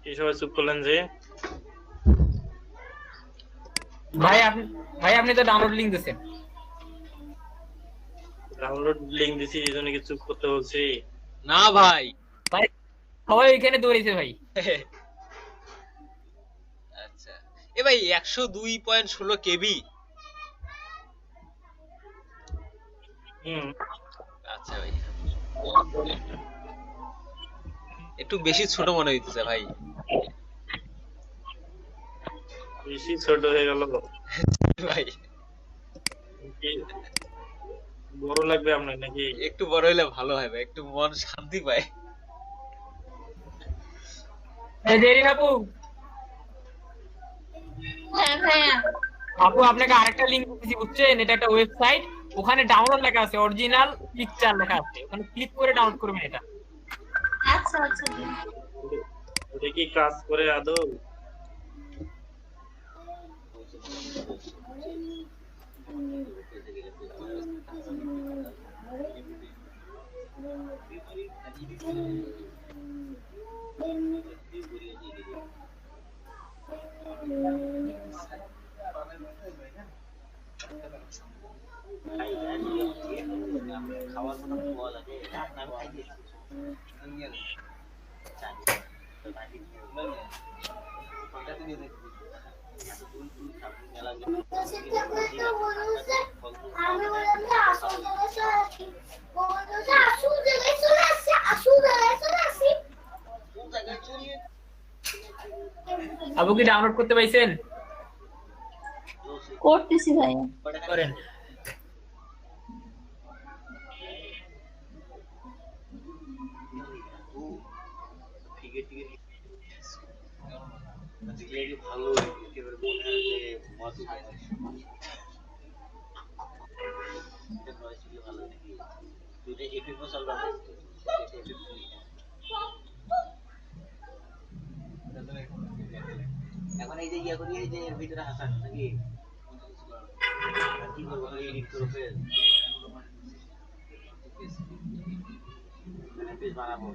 এই সবাই চুপ করলেন যে? ভাই আপনি তো ডাউনলোড লিংক দিয়েছেন। ডাউনলোড লিংক দিছি, এই জন্য কি চুপ করতে বলছি? না ভাই, ভাই সবাই এখানে দৌড়েছে ভাই। আচ্ছা এ ভাই 102.16 কেবি। আচ্ছা ভাই, একটু বেশি ছোট মনে হইতেছে ভাই। বেশি ছোট হয়ে গেল ভাই কি বড় লাগবে আপনার নাকি? একটু বড় হলে ভালো হয় ভাই, একটু মন শান্তি পায়। এই দেরি আপু, হ্যাঁ ভাইয়া আপু আপনাকে আরেকটা লিংক দিয়েছি বুঝছেন, এটা একটা ওয়েবসাইট, ওখানে ডাউনলোড লেখা আছে, অরিজিনাল পিকচার লেখা আছে, ওখানে ক্লিক করে ডাউনলোড করবেন এটা। আচ্ছা আচ্ছা দিন। এটা কি কাজ করে আদৌ? খাওয়ার কোনো বল আছে আপনার খাই দিয়েছি আপু কি ডাউনলোড করতে পাইছেন? করতেছি ভাইয়া। করেন। ভালো একেবারে মনে হয় যে মজা ভালো নাকি দুটো এপিক মশাল বানাইছে এখন এই যে ইয়া করি এই যে এর ভিতরে হাসান নাকি কি করবো এডিট করে ফেল পেজ বানাবো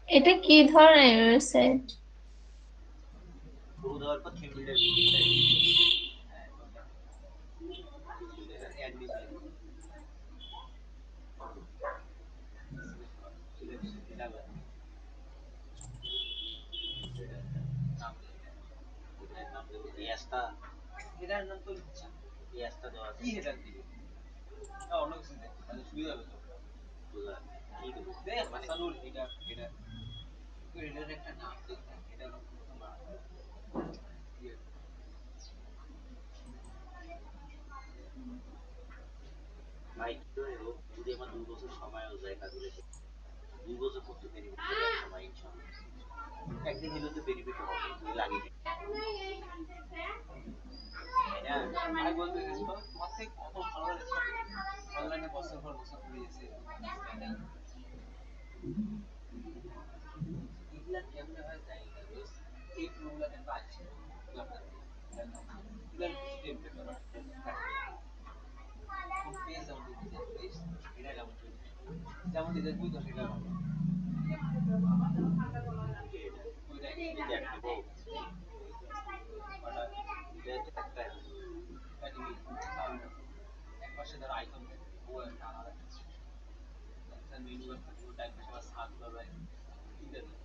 এটা কি ধরনের ওয়েবসাইট? পুরো দেওয়ার পর থিম বিল্ডার এটার নাম তো ইয়াস্তা দেওয়া কি হেডার দিবে না অন্য কিছু দেয় তাহলে সুবিধা হবে তো বুঝলা কি দেব দে মাসানুল এটা এটার একটা নাম দে এটা ভাই কি করে যদি আমার 2 বছর সময়ও যায় কাজে 2 বছর করতে দেরি সময় ইনশাআল্লাহ একদিন হলেও তো বেনিফিট হবে লাগে আমি বলতে তোমাকে কত ভালো লাগছে অনলাইনে বছর পর বছর ঘুরে গেছে এগুলা কেমনে হয় জানি না এই প্রবলেম এর আছে যেমন এদের দুই দশ টাকা একপাশে ধর আইকন ও একটা আলাদা মেনু বার থাকে ওটা একটা সবার সার্চ করবে ঠিক আছে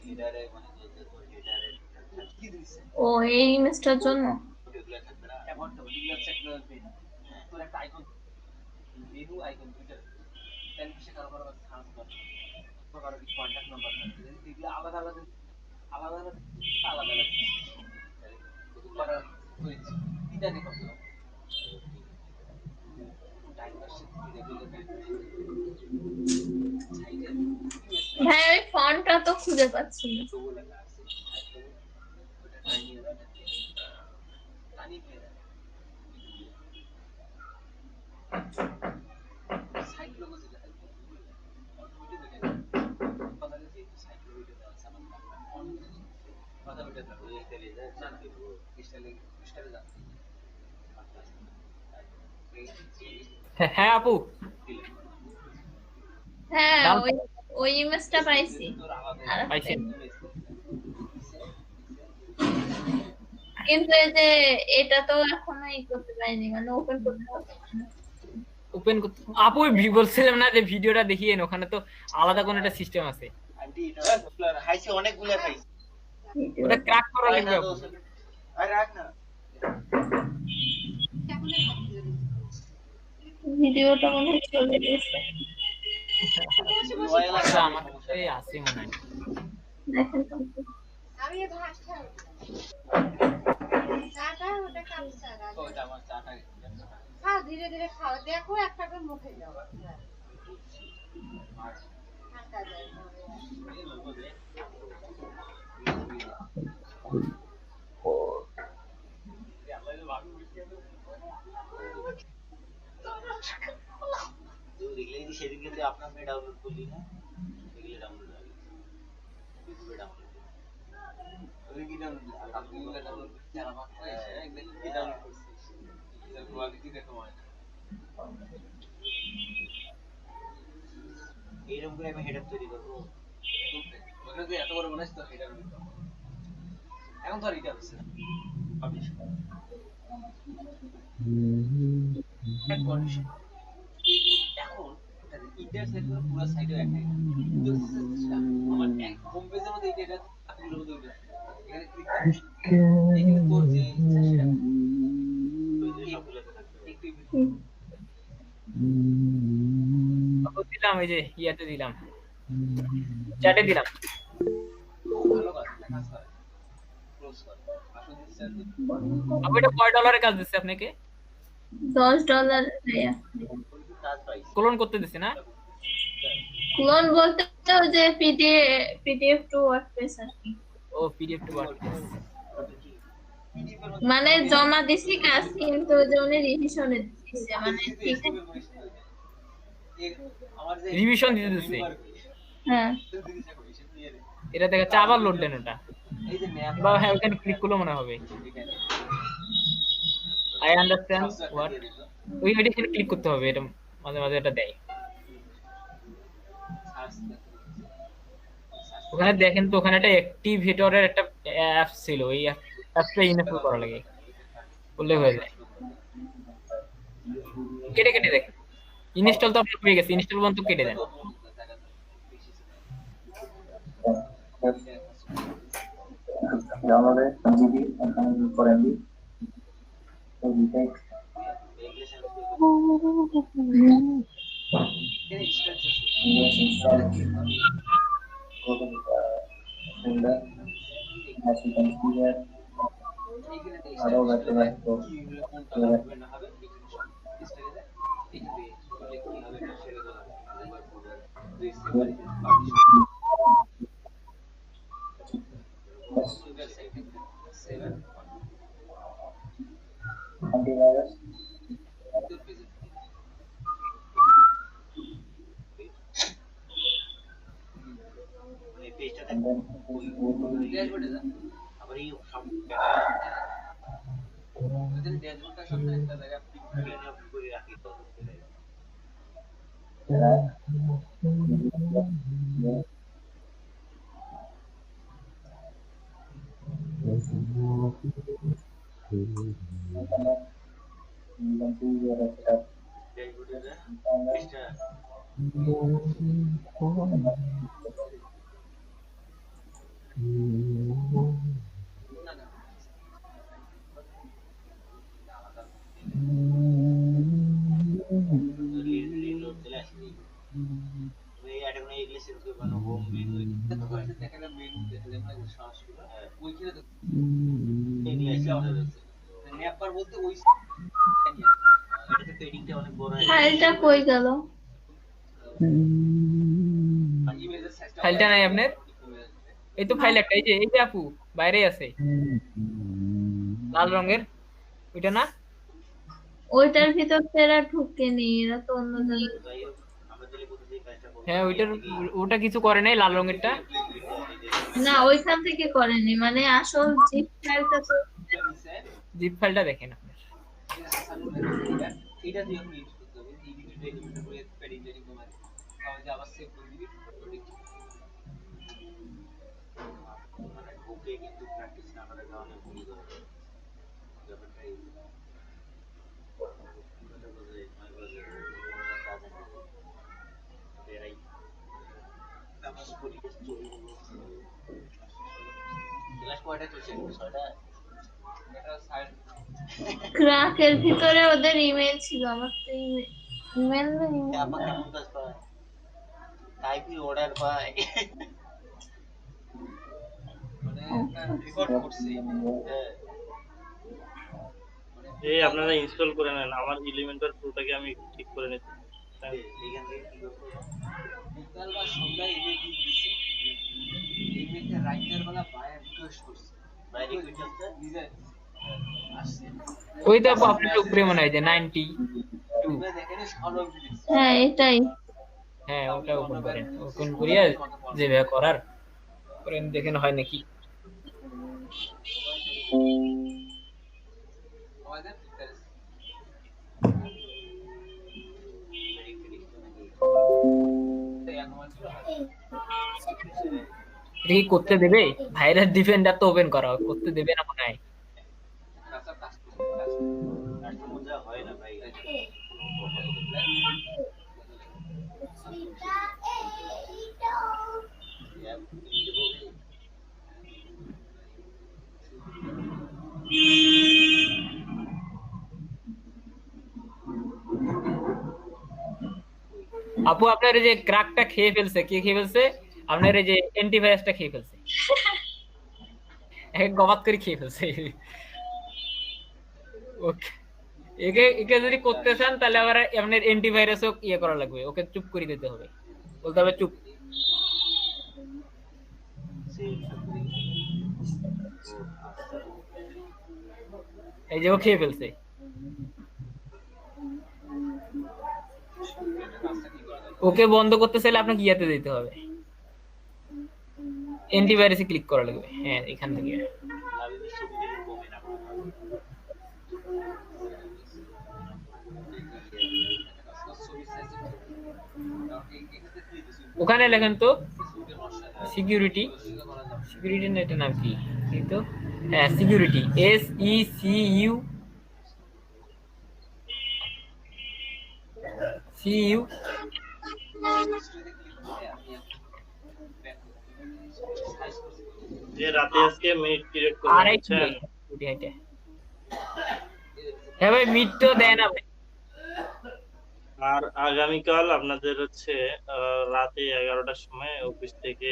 লিডারে মানে লিডারে কি দিছে ও এই ইমেজটার জন্য এগুলা থাকবে না about the leader sector page তোর একটা আইকন মেনু আইকন দুইটা দেন সে কারো কারো সার্চ করবে কারো কি কন্টাক্ট নাম্বার থাকবে এগুলা আলাদা আলাদা আলাদা আলাদা করা হয়েছে এটা দেখো ভাই ওই ফন্টটা তো খুঁজে পাচ্ছি না। হ্যাঁ আপু, হ্যাঁ ওই ইমেজটা পাইছি। পাইছেন? কিন্তু এই যে এটা তো এখনো করতে পারিনি, মানে ওপেন করতে হবে। ওপেন করতে আপু বলছিলাম না যে ভিডিওটা দেখিয়েন, ওখানে তো আলাদা কোন একটা সিস্টেম আছে। আন্টি এটা খাইছে অনেকগুলো খাইছে। ওটা ক্র্যাক করা লাগবে আপু। আর রাখ না। ভিডিওটা মনে হয় চলে গেছে। আচ্ছা, আমার কাছে আছে মনে হয়। দেখেন তো। আমি এই ভাত খাই। চাটা ওটা কাপ চা। ওটা আমার চাটা খাও ধীরে ধীরে খাও, দেখো একটা করে মুখে দাও। ঠান্ডা যায়। দেখলে সেদিনকে যে আপনার মেয়ে ডাউনলোড করলি না, দেখলে ডাউনলোড হবে ইউটিউবে ডাউনলোড ওই কি ডাউনলোড আপনি ওটা ডাউনলোড করতে আর আমার পয়সা একদম কি ডাউনলোড করছিস এর কোয়ালিটি দেখো মানে এইরকম করে আমি হেডার তৈরি করবো। ওখানে যে এত বড় বানাইছ তো হেডার এখন তো আর এটা হচ্ছে না পাবলিশ এখন ইন্টার সাইড করে পুরো সাইডে একটাই আমার এক হোম পেজের মধ্যে এটা আপলোড হতে হবে এখানে ক্লিক করে এখানে তোর যে সেটা দিলাম এই যে ইয়াতে দিলাম, চ্যাটে দিলাম। ভালো কাজ কাজ করে ক্লোজ কর আসলে দিচ্ছেন আপু এটা কয় ডলারের কাজ দিচ্ছে আপনাকে? $10 দেয়া। কাজ পাইছি ক্লোন করতে দিছে না? ক্লোন বলতে তো যে পিডিএফ টু ওয়ার্ডপ্রেস আর কি। ও পিডিএফ টু ওয়ার্ডপ্রেস মানে জমা দিছি কাজ, কিন্তু জনে রিভিশনে দিছে, মানে ঠিক আছে। আমার যে রিভিশন দিতে দিছে। হ্যাঁ এটা দেখাচ্ছে আবার লোড দেন ওটা। এই যে ম্যাপ বা হ্যাঁ ওখানে ক্লিক করলে মনে হবে আই আন্ডারস্ট্যান্ড হোয়াট। ওই এডিশনে ক্লিক করতে হবে, এটা মাঝে মাঝে এটা দেয়। ওখানে দেখেন তো, ওখানে একটা অ্যাক্টিভেটরের একটা অ্যাপ ছিল, ওই অ্যাপটা ইনস্টল করা লাগে, বললে হয়ে যায়। কেটে কেটে দেখেন, ইনস্টল তো আপনার হয়ে গেছে, ইনস্টল পর্যন্ত কেটে দেন। আমাদের জিবি ফর এমবি তো detect as you can see here auto vector to antivirus and then আবার এই সব ড্যাশবোর্ডটা সব একটা জায়গায় আপনি করে রাখি তো ফাইলটা কই গেল? ফাইলটা নাই আপনার? এই তো ফাইল একটা, এই যে আপু বাইরে আছে লাল রঙের, ওইটা না? ওইটার ভিতর এরা ঢুকেনি, এরা তো অন্য জায়গায়। হ্যাঁ ওটা কিছু করে নাই, লাল রঙেরটা না ওইখান থেকে করেনি, মানে আসল জিপ ফাইলটা তো জিপ ফাইলটা দেখেন আপনার। এটা দিয়ে আপনি ইউজ করতে হবে এই ভিডিওটা এলিমেন্ট করে প্যাডিং টেডিং কমাতে তাহলে আবার সেভ করে দিবি মানে ওকে কিন্তু প্র্যাকটিস না করে অনেক ভুল করে কয়টা চলছে 6টা এটা সাইড ক্রাকের ভিতরে ওদের ইমেল ছিল, আমার তো ইমেল না ইমেল আমাকে মুমতাজ পায় টাইপি অর্ডার পায় মানে একটা রেকর্ড করছি এই আপনারা ইনস্টল করে নেন, আমার এলিমেন্টার প্রোটাকে আমি ঠিক করে নিচ্ছি। এইখান থেকে কি করব বিকাল বা সন্ধ্যায় ইমেল দিয়ে দিছি, ইমেলটা রাইটার বেলা বায়ার রিকোয়েস্ট করছে, বাইরে কি চলছে নিজে আসছে ওই তো আপনার উপরে মনে হয় যে 92। তুমি দেখেন সলভ দিছি। হ্যাঁ এটাই। হ্যাঁ ওটা ওপেন করেন, ওপেন করিয়া যেভাবে করার করেন দেখেন হয় নাকি। আমাদের ফিচার্স এটা কি করতে দেবে? ভাইরাস ডিফেন্ডার তো ওপেন করা করতে দেবে না মনে হয়। মজা হয় না ভাই আপু আপনার এই যে ক্র্যাকটা খেয়ে ফেলছে, কে খেয়ে ফেলছে? আপনার এই যে অ্যান্টিভাইরাসটা খেয়ে ফেলছে, এক গবাত করে খেয়ে ফেলছে। ওকে একে একে যদি করতে চান তাহলে আবার আপনার অ্যান্টিভাইরাসও ইয়ে করা লাগবে, ওকে চুপ করে দিতে হবে, বলতে হবে চুপ। এই যে ও খেয়ে ফেলছে। ওকে বন্ধ করতে চাইলে আপনাকে ইয়াতে দিতে হবে, অ্যান্টিভাইরাসে ক্লিক করা লাগবে। হ্যাঁ এখান থেকে ওখানে লেখেন তো সিকিউরিটি, সিকিউরিটি নেটের নাম কি এই তো, হ্যাঁ সিকিউরিটি, SECU যে রাতে আজকে মিড ক্রিয়েট আরেক করেছেন। হ্যাঁ ভাই মিড তো দেয় না ভাই। আর আগামীকাল আপনাদের হচ্ছে রাতে 11টার সময় অফিস থেকে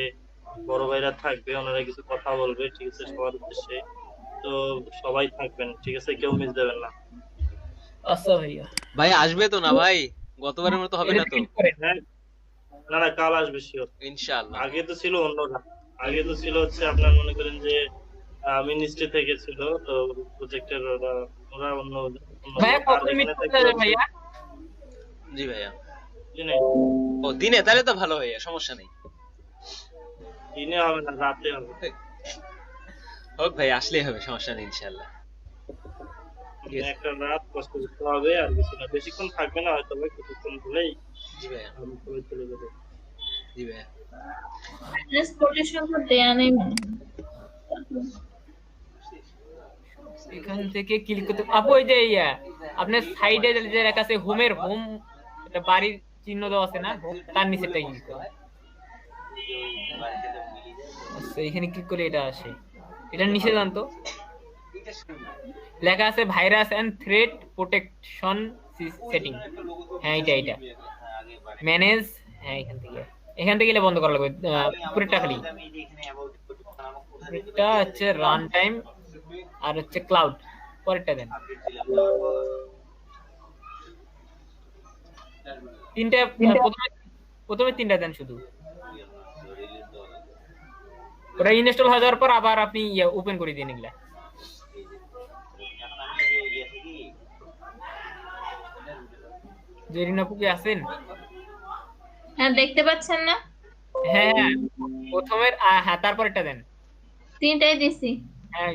বড় ভাইরা থাকবে, ওনারা কিছু কথা বলবে, ঠিক আছে, সবার উদ্দেশ্যে। তো সবাই থাকবেন, ঠিক আছে, কেউ মিস দেবেন না। আচ্ছা ভাইয়া। ভাই আসবে তো না ভাই? গতবারের মতো হবে না তো? না না, কাল আসবে শিওর ইনশাআল্লাহ। আগে তো ছিল অন্যরা, আগে তো ছিল হচ্ছে আপনার মনে করেন যে মিনিস্ট্রি থেকে ছিল, তো প্রজেক্টের ওরা অন্য ভাইয়া কত মিনিট যাবে ভাইয়া? জি ভাইয়া দিনে। ও দিনে, তাহলে তো ভালো ভাইয়া, সমস্যা নেই। দিনে হবে না, রাতে হবে। হোক ভাই, আসলেই হবে, সমস্যা নেই ইনশাআল্লাহ। একটা রাত কষ্ট করতে হবে, আর কিছু না, বেশিক্ষণ থাকবে না হয়তো, কিছুক্ষণ হলেই জি ভাইয়া সবাই চলে যাবে। জি ভাইয়া ট্রান্সপোর্টেশন তো দেয়া নেই মনে হয়। এখান থেকে ক্লিক করতে আপু ওই যে ইয়া আপনার সাইডে যে লেখা আছে হোমের হোম, এটা বাড়ির চিহ্ন দেওয়া আছে না, তার নিচেটা ক্লিক করুন। আচ্ছা এখানে ক্লিক করলে এটা আসে, এটার নিচে যান তো, লেখা আছে virus and threat protection setting. হ্যাঁ এটা ম্যানেজ, হ্যাঁ এখান থেকে গেলে বন্ধ করা লাগবে পুরোটা খালি। এটা হচ্ছে রান টাইম আর হচ্ছে ক্লাউড, পরেরটা দেন। তিনটা প্রথমে তিনটা দেন শুধু, ওটা ইনস্টল হয়ে যাওয়ার পর আবার আপনি ওপেন করে দিন এগুলা। জেরিনা আপু কি আছেন? হ্যাঁ দেখতে পাচ্ছেন না? হ্যাঁ প্রথমে হ্যাঁ তারপরেরটা দেন। তিনটাই দিছি। হ্যাঁ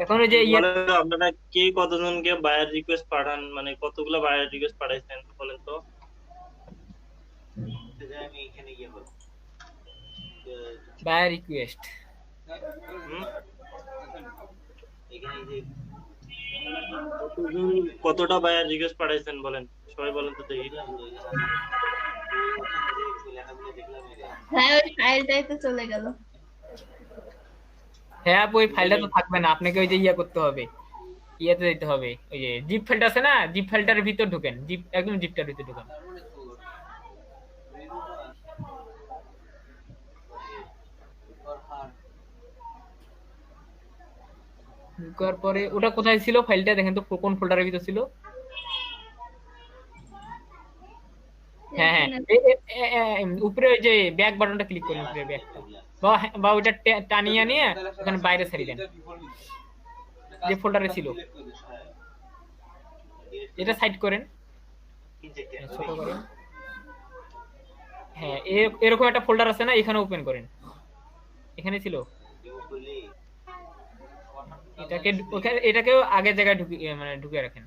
এখন ওই যে আপনারা কে কতজনকে বায়ার রিকোয়েস্ট পাঠান, মানে কতগুলো বায়ার রিকোয়েস্ট পাঠাইছেন বলেন তো? আমি এখানে গিয়ে বলবো বায়ার রিকোয়েস্ট এখানে যে কতটা বায়ার রিকোয়েস্ট পাঠাইছেন বলেন, সবাই বলেন তো দেখি। হ্যাঁ ওই ফাইলটাই তো চলে গেল। হ্যাঁ আপু, ওই ফাইলটা তো থাকবে না, আপনাকে ওই যে ইয়া করতে হবে, ইয়াতে যেতে হবে, ওই যে জিপ ফাইলটা আছে না, জিপ ফাইলটার ভিতর ঢোকেন, জিপ একদম জিপটার ভিতর ঢোকেন। ঢোকার পরে ওটা কোথায় ছিল ফাইলটা দেখেন তো, কোন ফোল্ডারের ভিতর ছিল? হ্যাঁ হ্যাঁ, উপরে ওই যে ব্যাক বাটনটা ক্লিক করেন, উপরে ব্যাকটা বা ওইটা টানিয়ে নিয়ে ওখানে বাইরে ছেড়ে দেন, যে ফোল্ডারে ছিল এটা সাইড করেন, ছোট করেন। হ্যাঁ এরকম একটা ফোল্ডার আছে না, এখানে ওপেন করেন, এখানে ছিল, এটাকেও আগের জায়গায় ঢুকিয়ে মানে ঢুকিয়ে রাখেন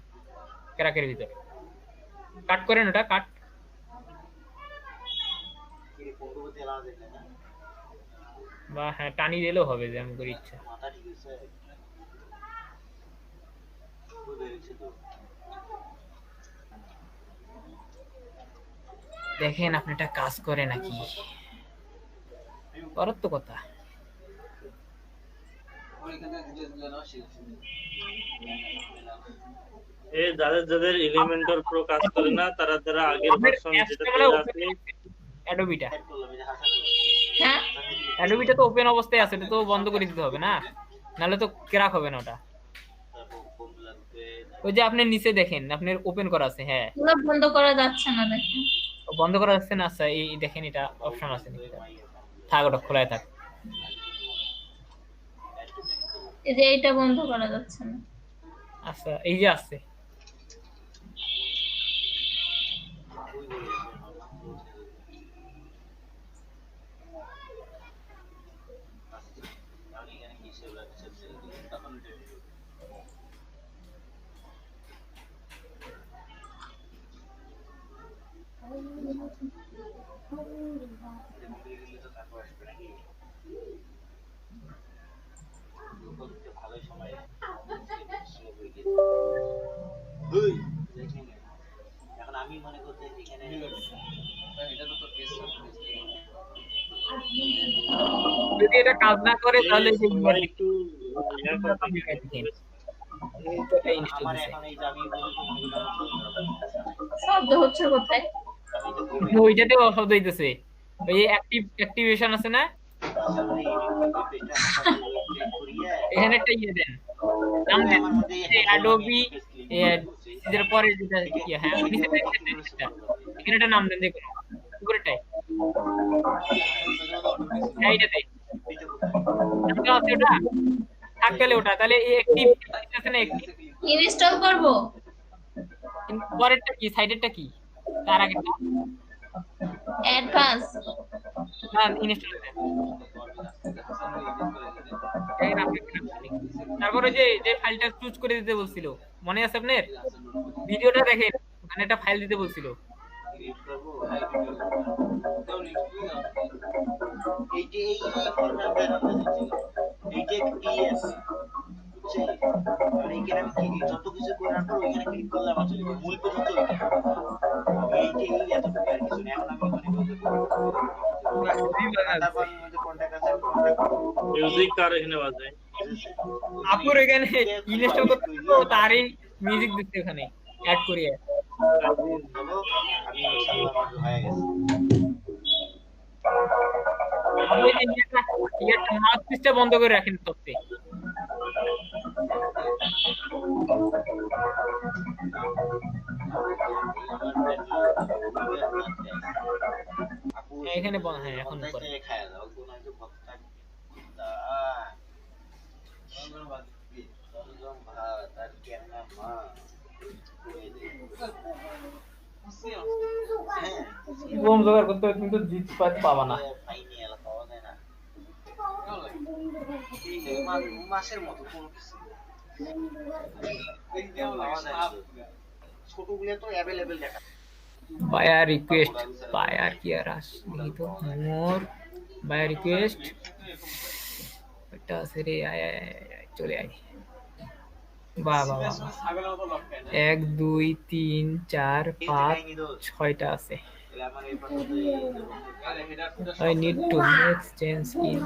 ক্র্যাকের ভিতরে, কাট করেন ওটা কাট। বা হ্যাঁ টানি দিলেও হবে, যেমন করে ইচ্ছা। দেখেন আপনি এটা কাজ করে নাকি, করার তো কথা। যাদের এলিমেন্টর প্রো কাজ করে না, তারা আগের ভার্সন যেটাতে আছে অ্যাডোবিটা, অ্যাডোবিটা তো ওপেন অবস্থায় আছে, এটা তো বন্ধ করে দিতে হবে না, নাহলে তো ক্র্যাক হবে না ওটা। ওই যে আপনি নিচে দেখেন আপনার ওপেন করা আছে, হ্যাঁ বন্ধ করা যাচ্ছে না, দেখেন বন্ধ করা যাচ্ছে না। আচ্ছা এই দেখেন এটা অপশন আছে নাকি, থাক ওটা খোলাই থাক। এই যে এটা বন্ধ করা যাচ্ছে না। আচ্ছা এই যে আছে, এখন আমি মনে করতে এখানে যদি এটা কাজ না করে তাহলে একটু শব্দ হচ্ছে কোথায়? ওইটাতেও শব্দ হইতেছে, ওই অ্যাক্টিভেশন আছে না, এখানে একটা ইয়ে দেন, নাম দেন অ্যাডোবি এর পরে যেটা হ্যাঁ এখানে একটা নাম দেন, দেখুন উপরেটাই এইটাতে নামটা আছে ওটা, থাকলে ওটা তাহলে এই অ্যাক্টিভ আছে না, অ্যাক্টিভ ইনস্টল করব। পরেরটা কি, সাইডেরটা কি, তার আগেরটা অ্যাডভান্স না ইনস্টল দেন। তারপরে যে ফাইলটা চুজ করে দিতে বলছিল মনে আছে আপনার, ভিডিওটা দেখেন ওখানে একটা ফাইল দিতে বলছিল, এই যে এই ফরম্যাট দেখাতে দিচ্ছি, এই যে টিএস আর এইখানে আমি কি যত কিছু করার পর ওইখানে ক্লিক করলে আমার চলে যাবে মূল পেজ হচ্ছে এই যে এই এতটুকু আর কিছু না। এখন আমি মনে করতে মিউজিক কার এখানে বাজে, আপুর এখানে ইনস্টল করতে তারই মিউজিক দিতে ওখানে অ্যাড করিয়ে, আমি ইনশাআল্লাহ আমার হয়ে গেছে। মাউথপিসটা বন্ধ করে রাখেন তবে, এখানে হ্যাঁ এখন করে খায়া দাও কোন আছে ভক্তা ভাত আর কেনা মা রুম জোগাড় করতে হবে, কিন্তু জিত পাবা না, পাওয়া যায় না মাসের মতো কোনো কিছু ছোটগুলো তো অ্যাভেলেবেল দেখা বায়ার রিকোয়েস্ট, বায়ার কি আর আসলি তো মোর বায়ার রিকোয়েস্ট এটা আছে রে, আয় চলে আয়, বাহ বাহ 1 2 3 4 5 6টা আছে। I need to make change in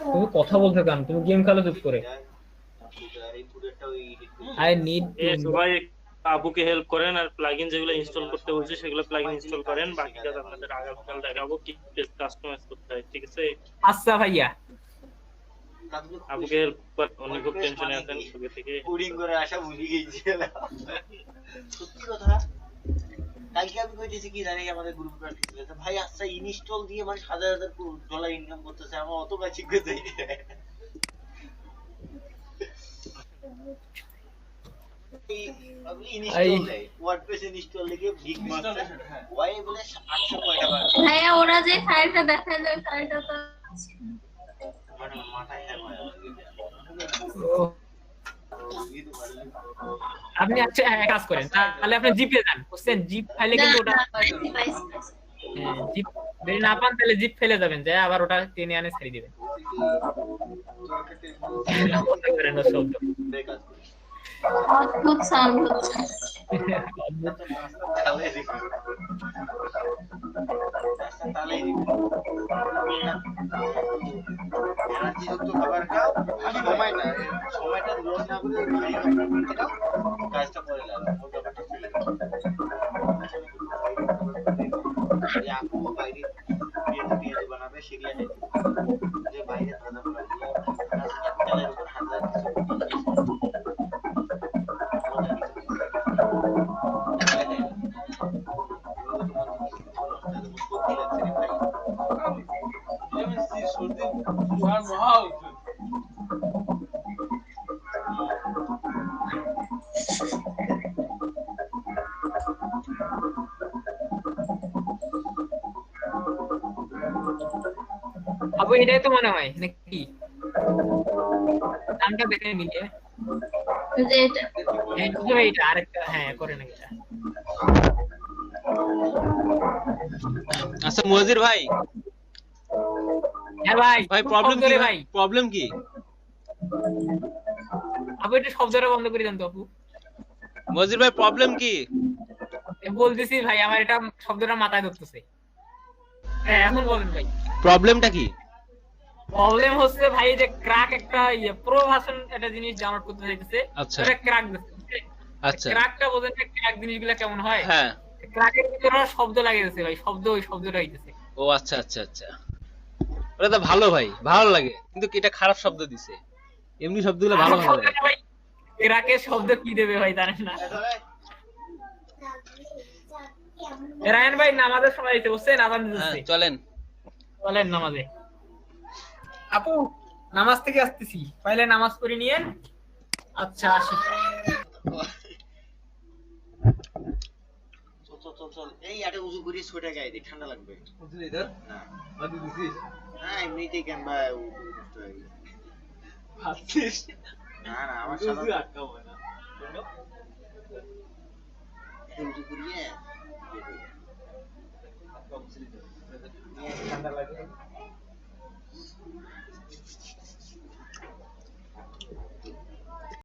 তুমি কথা বলতে কান তুমি গেম খেলো চুপ করে I need to সবাই আবুকে হেল্প করেন আর প্লাগইন যেগুলো ইনস্টল করতে বলছে সেগুলো প্লাগইন ইনস্টল করেন বাকি কাজ আপনাদের আগামীকাল দেখাবো কি কাস্টমাইজ করতে হয় ঠিক আছে আচ্ছা ভাইয়া আবুকে হেল্প কর অনেক খুব টেনশনে আছেন সবে থেকে কোডিং করে আসা ভুলে গেছি সত্যি কথা কালকে আমি কইতেছি কি জানি আমাদের গ্রুপে পাঠিয়ে দিয়েছে ভাই আচ্ছা ইনস্টল দিয়ে মানে $1000 ইনকাম করতেছে আমার অত কাছে গেছে ভাইয়া ওরা যে ফাইলটা দেখায় যায় ফাইলটা তো আপনি আচ্ছা এক কাজ করেন তাহলে আপনি জিপে যান বুঝছেন জিপ ফাইলে কিন্তু ওটা জিপ যদি না পান তাহলে জিপ ফেলে যাবেন যে আবার ওটা টেনে আনে ছেড়ে দিবেন অদ্ভুত সাউন্ড হচ্ছে খাবার খাও সময়টা লস না করে কাজটা করে লাগো আপু বাইরে দিয়ে বানাবে সেগুলা যে বাইরে ধাঁধা তেলের উপর হাজার আবু এটাই তো মনে হয় নাকি নামটা দেখে মিলিয়ে এইটা আরেকটা হ্যাঁ করে নাকি আচ্ছা মুয়াজ্জির ভাই হ্যাঁ ভাই ভাই প্রবলেম কি ভাই প্রবলেম কি আপু এটা শব্দটা বন্ধ করে দেন তো আপু মুয়াজ্জির ভাই প্রবলেম কি বলতেছি ভাই আমার এটা শব্দটা মাথায় ধরতেছে হ্যাঁ এখন বলেন ভাই প্রবলেমটা কি প্রবলেম হচ্ছে ভাই যে ক্র্যাক একটা প্রো ভার্সন একটা জিনিস ডাউনলোড করতে চাইতেছে আচ্ছা এটা ক্র্যাক দিচ্ছে আচ্ছা ক্র্যাকটা বোঝেন না ক্র্যাক জিনিসগুলো কেমন হয় হ্যাঁ ক্র্যাকের ভিতরে শব্দ লাগিয়েছে ভাই শব্দ ওই শব্দটা হইতেছে ও আচ্ছা আচ্ছা আচ্ছা ওটা তো ভালো ভাই ভালো লাগে কিন্তু এটা খারাপ শব্দ দিছে এমনি শব্দগুলো ভালো ভালো ভাই ক্র্যাকের শব্দ কি দেবে ভাই জানেন না রায়ন ভাই নামাজের সময় হইছে বুঝছেন আজান দিতেছে চলেন চলেন নামাজে আপু নামাজ থেকে আসতেছি পরে নামাজ পড়ে নিয়েন আচ্ছা আসি চল এই একটা উজু করি সোয়েটার গায়ে দি ঠান্ডা লাগবে উজু ইধর না আদি দিছিস হ্যাঁ এমনিতেই ক্যাম্বা নষ্ট হয়ে গেছে ভাবছিস না না আমার সাথে উজু আটকাবো না উজু করিয়ে ঠান্ডা লাগে